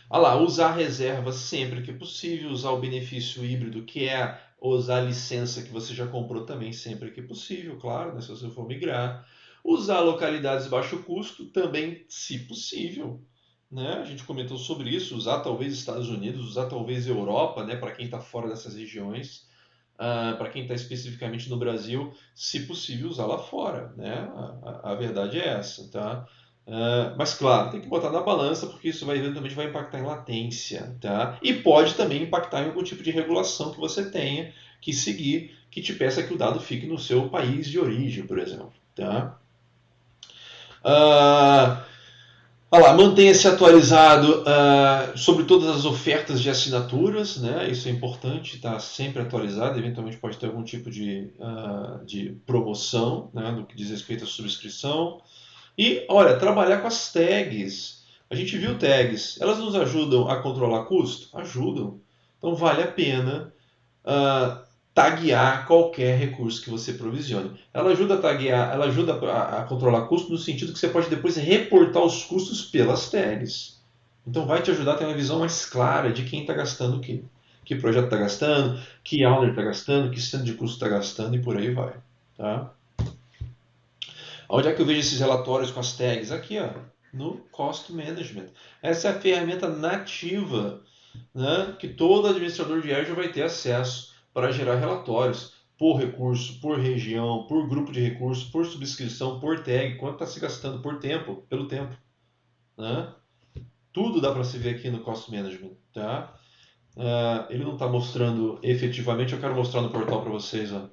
S2: Olha lá, usar reserva sempre que possível, usar o benefício híbrido, que é usar a licença que você já comprou também sempre que possível, claro, né, se você for migrar. Usar localidades de baixo custo também, se possível. Né? A gente comentou sobre isso, usar talvez Estados Unidos, usar talvez Europa, né, para quem está fora dessas regiões. Para quem está especificamente no Brasil, se possível, usar lá fora. Né? A verdade é essa. Tá? Mas claro, tem que botar na balança porque isso vai eventualmente vai impactar em latência, tá? E pode também impactar em algum tipo de regulação que você tenha que seguir, que te peça que o dado fique no seu país de origem, por exemplo, tá? Olha lá, mantenha-se atualizado sobre todas as ofertas de assinaturas, né? Isso é importante, está sempre atualizado. Eventualmente pode ter algum tipo de promoção, né? No que diz respeito à subscrição. E, olha, trabalhar com as tags. A gente viu tags. Elas nos ajudam a controlar custo? Ajudam. Então, vale a pena uh, taguear qualquer recurso que você provisione. Ela ajuda a taguear, ela ajuda a controlar custo no sentido que você pode depois reportar os custos pelas tags. Então, vai te ajudar a ter uma visão mais clara de quem está gastando o quê. Que projeto está gastando, que owner está gastando, que centro de custo está gastando e por aí vai. Tá? Onde é que eu vejo esses relatórios com as tags? Aqui, ó, no Cost Management. Essa é a ferramenta nativa, né, que todo administrador de Azure vai ter acesso para gerar relatórios por recurso, por região, por grupo de recursos, por subscrição, por tag, quanto está se gastando por tempo, pelo tempo. Né? Tudo dá para se ver aqui no Cost Management. Tá? Ele não está mostrando efetivamente, eu quero mostrar no portal para vocês. Ó.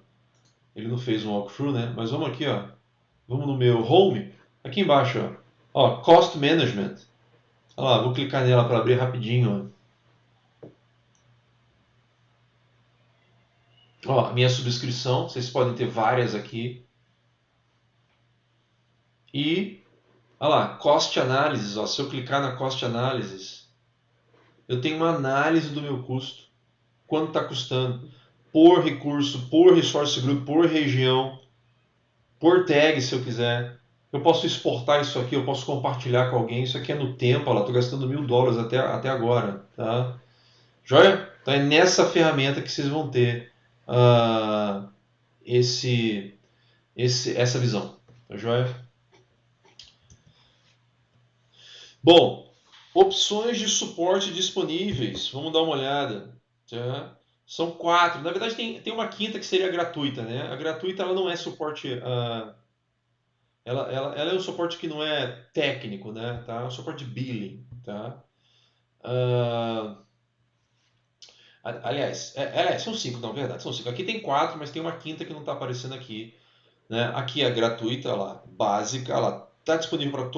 S2: Ele não fez um walkthrough, né? Mas vamos aqui, ó. Vamos no meu Home, aqui embaixo, ó, Cost Management. Olha lá, vou clicar nela para abrir rapidinho. Ó, minha subscrição, vocês podem ter várias aqui. E, olha lá, Cost Analysis, ó, se eu clicar na Cost Analysis, eu tenho uma análise do meu custo. Quanto está custando por recurso, por resource group, por região, por tag, se eu quiser. Eu posso exportar isso aqui, eu posso compartilhar com alguém. Isso aqui é no tempo, olha lá, estou gastando $1.000 até agora. Tá? Joia? Então é nessa ferramenta que vocês vão ter essa visão. Tá joia? Bom, opções de suporte disponíveis. Vamos dar uma olhada. Tá? São 4. Na verdade, tem uma quinta que seria gratuita. Né? A gratuita ela não é suporte. Ela é um suporte que não é técnico, né? Tá? É um suporte de billing. Tá? Aliás, são 5, na verdade, são 5. Aqui tem 4, mas tem uma quinta que não está aparecendo aqui. Né? Aqui é gratuita, lá, básica, ela está disponível para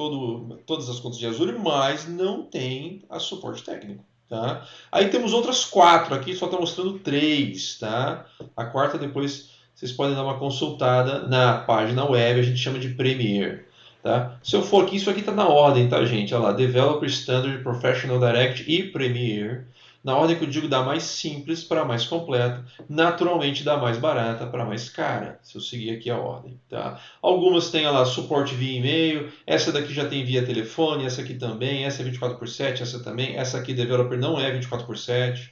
S2: todas as contas de Azure, mas não tem a suporte técnico. Tá? Aí temos outras 4, aqui só está mostrando 3. Tá? A quarta depois vocês podem dar uma consultada na página web, a gente chama de Premier. Tá? Se eu for aqui, isso aqui está na ordem, tá, gente? Olha lá, Developer Standard, Professional Direct e Premier. Na ordem que eu digo da mais simples para a mais completa, naturalmente da mais barata para a mais cara, se eu seguir aqui a ordem. Tá? Algumas têm lá suporte via e-mail, essa daqui já tem via telefone, essa aqui também, essa é 24/7, essa também, essa aqui developer não é 24/7.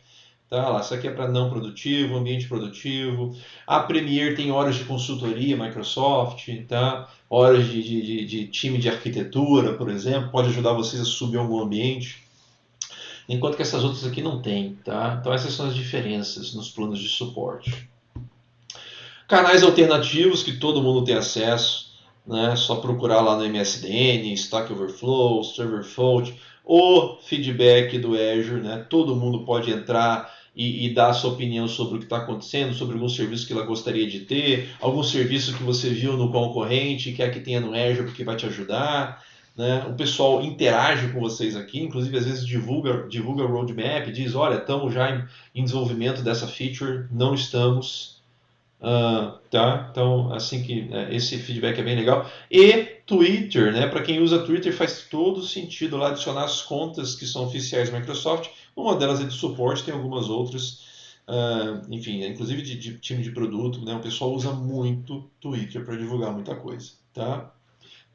S2: Tá? Lá, essa aqui é para não produtivo, ambiente produtivo. A Premier tem horas de consultoria, Microsoft, tá? Horas de time de arquitetura, por exemplo, pode ajudar vocês a subir algum ambiente. Enquanto que essas outras aqui não tem, tá? Então essas são as diferenças nos planos de suporte. Canais alternativos que todo mundo tem acesso, né? Só procurar lá no MSDN, Stack Overflow, Server Fault. o feedback do Azure, né? Todo mundo pode entrar e dar a sua opinião sobre o que está acontecendo, sobre algum serviço que ela gostaria de ter, algum serviço que você viu no concorrente e quer que tenha no Azure porque vai te ajudar. Né? O pessoal interage com vocês aqui, inclusive às vezes divulga roadmap, diz, olha, estamos já em desenvolvimento dessa feature, não estamos. Tá? Então, assim que esse feedback é bem legal. E Twitter, né? Para quem usa Twitter faz todo sentido lá adicionar as contas que são oficiais da Microsoft. Uma delas é de suporte, tem algumas outras. Enfim, inclusive de time de produto, né? O pessoal usa muito Twitter para divulgar muita coisa, tá?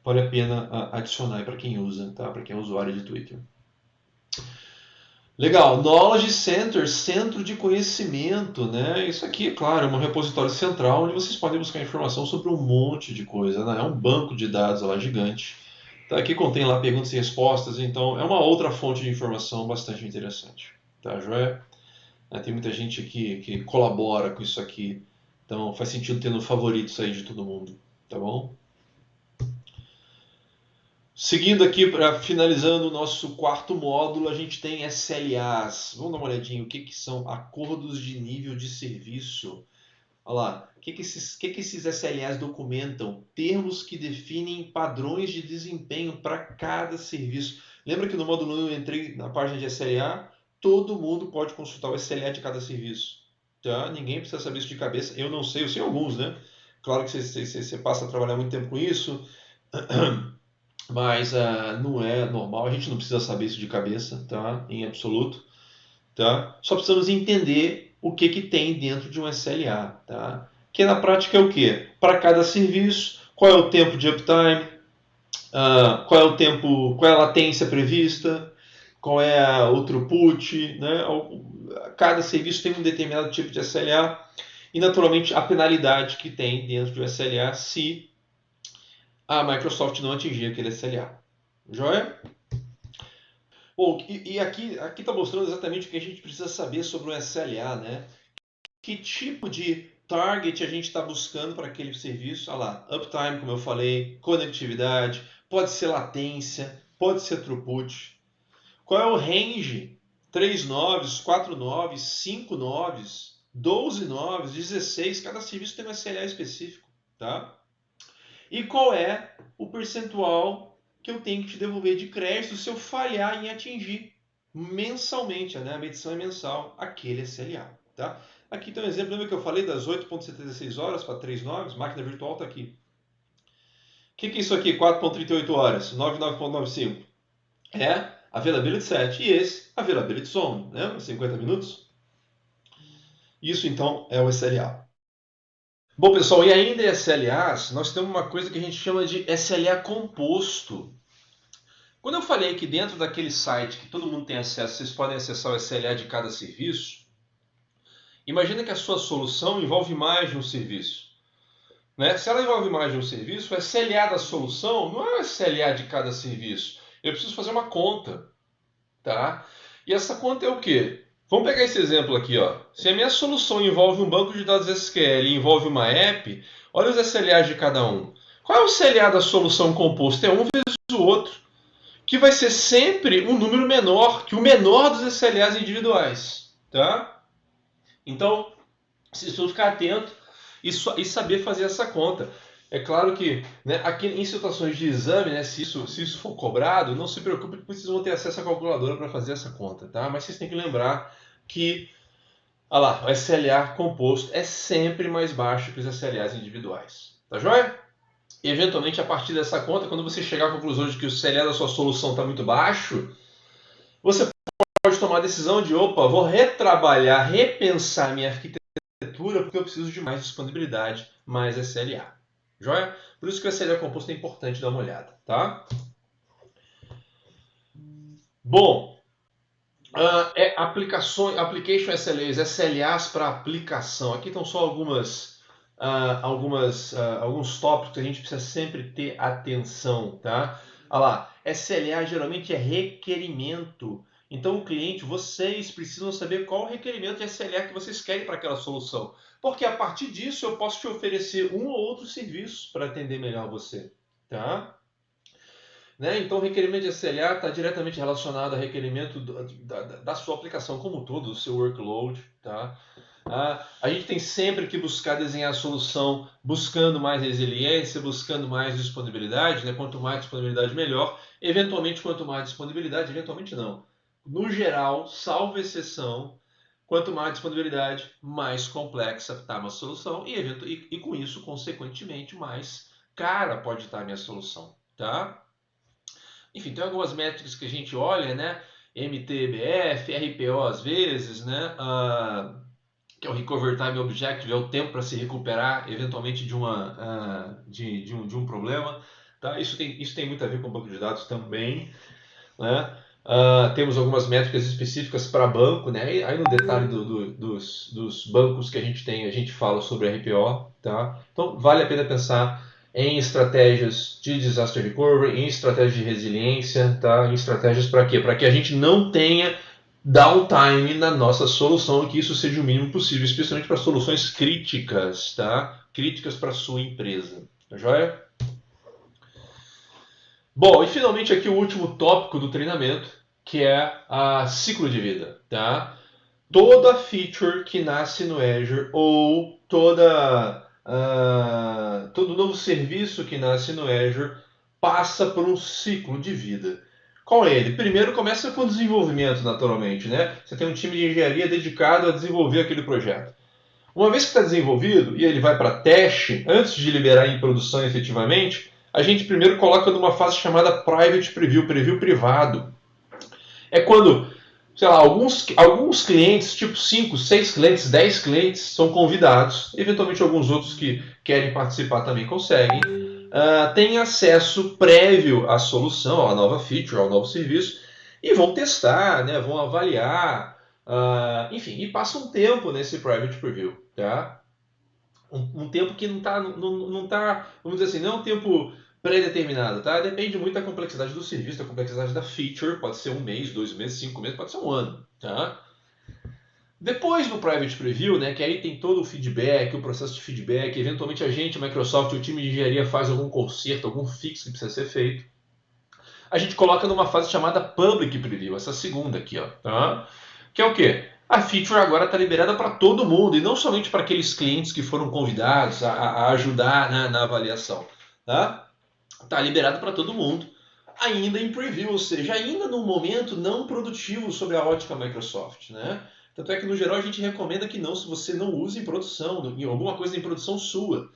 S2: Vale a pena adicionar para quem usa, tá? Para quem é usuário de Twitter. Legal, Knowledge Center, centro de conhecimento, né? Isso aqui, claro, é um repositório central onde vocês podem buscar informação sobre um monte de coisa, né? É um banco de dados lá gigante. Tá? Aqui contém lá perguntas e respostas, então é uma outra fonte de informação bastante interessante, tá, joia? Tem muita gente aqui que colabora com isso aqui, então faz sentido ter no favoritos aí de todo mundo, tá bom? Seguindo aqui, finalizando o nosso quarto módulo, a gente tem SLAs. Vamos dar uma olhadinha o que são acordos de nível de serviço. Olha lá, o que esses SLAs documentam? Termos que definem padrões de desempenho para cada serviço. Lembra que no módulo 1 eu entrei na página de SLA? Todo mundo pode consultar o SLA de cada serviço. Tá? Ninguém precisa saber isso de cabeça. Eu não sei, eu sei alguns, né? Claro que você passa a trabalhar muito tempo com isso. Mas não é normal, a gente não precisa saber isso de cabeça, tá? Em absoluto, tá? Só precisamos entender o que tem dentro de um SLA, tá? Que na prática é o quê? Para cada serviço, qual é o tempo de uptime, qual é o tempo, qual é a latência prevista, qual é o throughput, né? Cada serviço tem um determinado tipo de SLA e naturalmente a penalidade que tem dentro do SLA se a Microsoft não atingir aquele SLA. Joia? Bom, e aqui está mostrando exatamente o que a gente precisa saber sobre o SLA, né? Que tipo de target a gente está buscando para aquele serviço? Olha lá, uptime, como eu falei, conectividade, pode ser latência, pode ser throughput. Qual é o range? 3 noves, 4 noves, 5 noves, 12 noves, 16. Cada serviço tem um SLA específico, tá? E qual é o percentual que eu tenho que te devolver de crédito se eu falhar em atingir mensalmente, né? A medição é mensal, aquele SLA. Tá? Aqui tem um exemplo, lembra que eu falei das 8,76 horas para 3 noves? Máquina virtual está aqui. O que é isso aqui? 4,38 horas, 99,95. É Availability Set. E esse, Availability Zone, né? 50 minutos. Isso então é o SLA. Bom, pessoal, e ainda em SLAs, nós temos uma coisa que a gente chama de SLA composto. Quando eu falei que dentro daquele site que todo mundo tem acesso, vocês podem acessar o SLA de cada serviço, imagina que a sua solução envolve mais de um serviço. Né? Se ela envolve mais de um serviço, o SLA da solução não é o SLA de cada serviço. Eu preciso fazer uma conta. Tá? E essa conta é o quê? Vamos pegar esse exemplo aqui. Ó. Se a minha solução envolve um banco de dados SQL e envolve uma app, olha os SLAs de cada um. Qual é o SLA da solução composta? É um vezes o outro, que vai ser sempre um número menor que o menor dos SLAs individuais. Tá? Então, vocês precisam ficar atento e saber fazer essa conta. É claro que, né, aqui em situações de exame, né, se isso for cobrado, não se preocupe que vocês vão ter acesso à calculadora para fazer essa conta, tá? Mas vocês têm que lembrar que, olha lá, o SLA composto é sempre mais baixo que os SLAs individuais, tá joia? E eventualmente, a partir dessa conta, quando você chegar à conclusão de que o SLA da sua solução está muito baixo, você pode tomar a decisão de, opa, vou retrabalhar, repensar minha arquitetura, porque eu preciso de mais disponibilidade, mais SLA. Joia? Por isso que o SLA composto é importante dar uma olhada, tá? Bom, application SLAs, SLAs para aplicação. Aqui estão só alguns tópicos que a gente precisa sempre ter atenção, tá? Olha lá, SLA geralmente é requerimento. Então o cliente, vocês precisam saber qual o requerimento de SLA que vocês querem para aquela solução. Porque a partir disso eu posso te oferecer um ou outro serviço para atender melhor você, tá? né? Então, o requerimento de SLA está diretamente relacionado ao requerimento da sua aplicação como um todo, do seu workload, tá? A gente tem sempre que buscar desenhar a solução buscando mais resiliência, buscando mais disponibilidade, né? Quanto mais disponibilidade, melhor. Eventualmente, quanto mais disponibilidade, eventualmente não. No geral, salvo exceção, quanto mais disponibilidade, mais complexa está uma solução e com isso, consequentemente, mais cara pode estar a minha solução, tá? Enfim, tem algumas métricas que a gente olha, né? MTBF, RPO às vezes, né? Que é o Recover Time Objective, é o tempo para se recuperar eventualmente de um problema. Tá? Isso tem muito a ver com o banco de dados também. Né? Temos algumas métricas específicas para banco. Né? Aí no detalhe dos bancos que a gente fala sobre RPO. Tá? Então vale a pena pensar em estratégias de disaster recovery, em estratégias de resiliência, tá? Em estratégias para quê? Para que a gente não tenha downtime na nossa solução e que isso seja o mínimo possível, especialmente para soluções críticas, tá? Críticas para a sua empresa. Tá joia? Bom, e finalmente aqui o último tópico do treinamento, que é a ciclo de vida, tá? Toda feature que nasce no Azure ou todo novo serviço que nasce no Azure passa por um ciclo de vida. Qual é ele? Primeiro começa com o desenvolvimento, naturalmente, né? Você tem um time de engenharia dedicado a desenvolver aquele projeto. Uma vez que está desenvolvido e ele vai para teste, antes de liberar em produção efetivamente, a gente primeiro coloca numa fase chamada Private Preview, preview privado. É quando, sei lá, alguns clientes, tipo 5, 6 clientes, 10 clientes, são convidados, eventualmente alguns outros que querem participar também conseguem, têm acesso prévio à solução, à nova feature, ao novo serviço, e vão testar, né, vão avaliar, enfim, e passa um tempo nesse Private Preview, tá? Um tempo que não tá, vamos dizer assim, não é um tempo pré-determinado, tá? Depende muito da complexidade do serviço, da complexidade da feature, pode ser 1 mês, 2 meses, 5 meses, pode ser 1 ano, tá? Depois do Private Preview, né, que aí tem todo o feedback, o processo de feedback, eventualmente a gente, a Microsoft, o time de engenharia faz algum conserto, algum fix que precisa ser feito. A gente coloca numa fase chamada Public Preview, essa segunda aqui, ó, tá? Que é o quê? A feature agora está liberada para todo mundo e não somente para aqueles clientes que foram convidados a ajudar, né, na avaliação. Tá? Tá liberado para todo mundo, ainda em preview, ou seja, ainda num momento não produtivo sobre a ótica Microsoft. Né? Tanto é que, no geral, a gente recomenda que não, se você não use em produção, em alguma coisa em produção sua.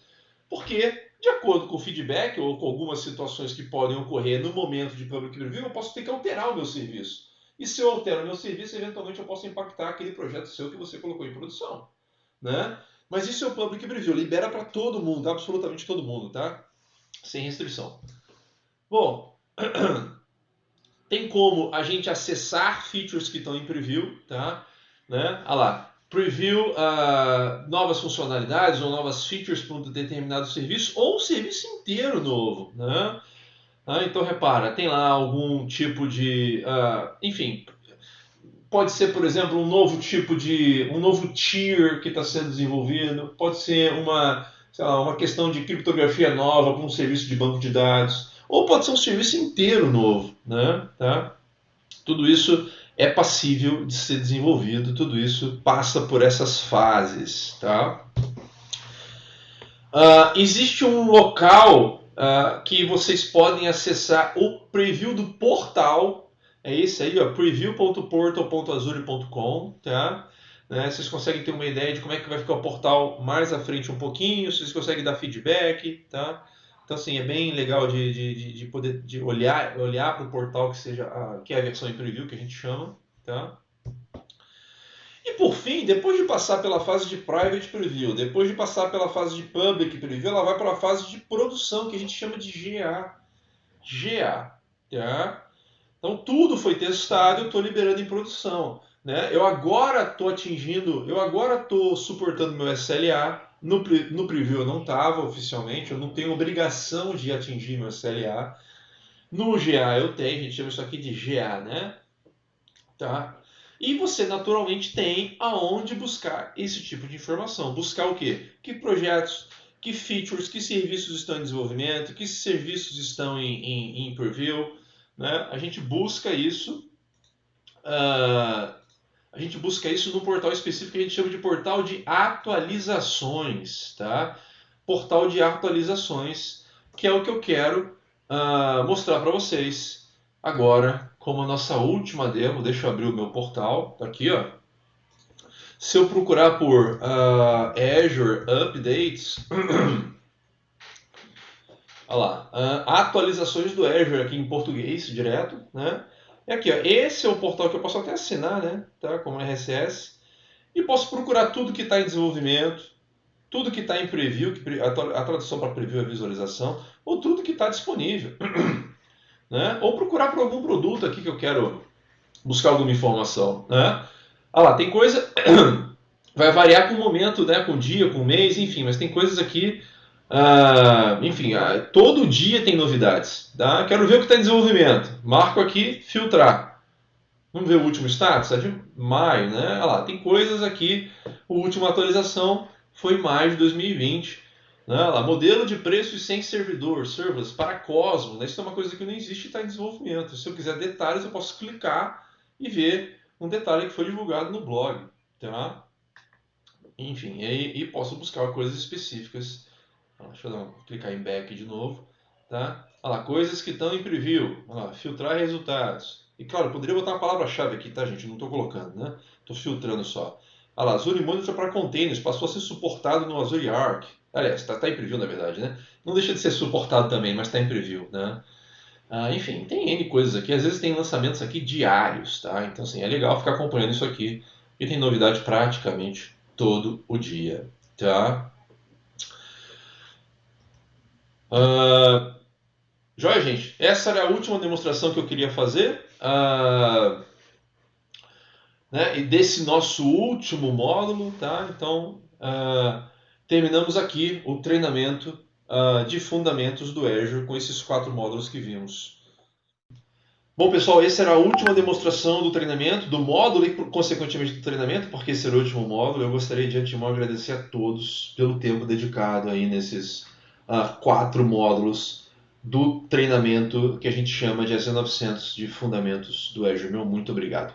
S2: Porque, de acordo com o feedback ou com algumas situações que podem ocorrer no momento de public preview, eu posso ter que alterar o meu serviço. E se eu altero o meu serviço, eventualmente eu posso impactar aquele projeto seu que você colocou em produção. Né? Mas isso é o public preview, libera para todo mundo, absolutamente todo mundo, tá? Sem restrição. Bom, tem como a gente acessar features que estão em preview, tá? Né? Olha lá, preview novas funcionalidades ou novas features para um determinado serviço ou um serviço inteiro novo, né? Então repara, tem lá algum tipo de, enfim, pode ser, por exemplo, um novo tier que está sendo desenvolvido, pode ser uma questão de criptografia nova para um serviço de banco de dados, ou pode ser um serviço inteiro novo, né? Tá? Tudo isso é passível de ser desenvolvido, tudo isso passa por essas fases, tá? Existe um local que vocês podem acessar o preview do portal. É esse aí, ó, preview.portal.azure.com, tá? Né, vocês conseguem ter uma ideia de como é que vai ficar o portal mais à frente um pouquinho, vocês conseguem dar feedback, tá? Então, assim, é bem legal de poder olhar para o portal que é a versão em preview, que a gente chama, tá? E por fim, depois de passar pela fase de Private Preview, depois de passar pela fase de Public Preview, ela vai para a fase de produção, que a gente chama de GA. GA, tá? Então tudo foi testado, eu estou liberando em produção. Né? Eu agora estou suportando meu SLA. No preview eu não estava oficialmente, eu não tenho obrigação de atingir meu SLA. No GA eu tenho, a gente chama isso aqui de GA, né? Tá? E você naturalmente tem aonde buscar esse tipo de informação. Buscar o quê? Que projetos, que features, que serviços estão em desenvolvimento, que serviços estão em preview, né? A gente busca isso no portal específico que a gente chama de portal de atualizações, tá? Portal de atualizações, que é o que eu quero mostrar para vocês agora, como a nossa última demo. Deixa eu abrir o meu portal, tá aqui, ó. Se eu procurar por Azure Updates, olha lá, atualizações do Azure aqui em português direto, né? É aqui, ó, esse é o portal que eu posso até assinar, né? Tá? Como RSS. E posso procurar tudo que está em desenvolvimento, tudo que está em preview, a tradução para preview é visualização, ou tudo que está disponível. Né? Ou procurar por algum produto aqui que eu quero buscar alguma informação. Né? Olha lá, tem coisa... vai variar com o momento, né? Com o dia, com o mês, enfim, mas tem coisas aqui... todo dia tem novidades. Tá? Quero ver o que está em desenvolvimento. Marco aqui, filtrar. Vamos ver o último status? É de maio, né? Olha lá, tem coisas aqui. A última atualização foi em maio de 2020. Né? Olha lá, modelo de preços sem servidor, serverless, para Cosmos. Né? Isso é uma coisa que não existe e está em desenvolvimento. Se eu quiser detalhes, eu posso clicar e ver um detalhe que foi divulgado no blog. Tá? Enfim, e posso buscar coisas específicas. Deixa eu clicar em back de novo. Tá? Olha lá, coisas que estão em preview. Olha lá, filtrar resultados. E claro, eu poderia botar uma palavra-chave aqui, tá, gente? Não estou colocando, né? Estou filtrando só. Olha lá, Azure Monitor para containers passou a ser suportado no Azure Arc. Aliás, está em preview, na verdade, né? Não deixa de ser suportado também, mas está em preview, né? Enfim, tem N coisas aqui. Às vezes tem lançamentos aqui diários, tá? Então, assim, é legal ficar acompanhando isso aqui. E tem novidade praticamente todo o dia, tá? Joia, gente? Essa era a última demonstração que eu queria fazer. Né? E desse nosso último módulo, tá? Então, terminamos aqui o treinamento de fundamentos do Azure com esses 4 módulos que vimos. Bom, pessoal, essa era a última demonstração do treinamento, do módulo e, consequentemente, do treinamento, porque esse era o último módulo. Eu gostaria de antemão agradecer a todos pelo tempo dedicado aí nesses 4 módulos do treinamento que a gente chama de AZ900 de fundamentos do Azure. Meu muito obrigado.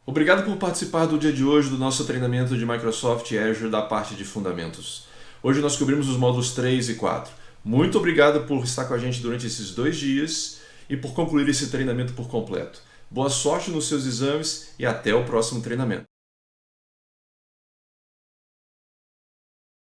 S1: Obrigado por participar do dia de hoje do nosso treinamento de Microsoft Azure da parte de fundamentos. Hoje nós cobrimos os módulos 3 e 4. Muito obrigado por estar com a gente durante esses 2 dias e por concluir esse treinamento por completo. Boa sorte nos seus exames e até o próximo treinamento.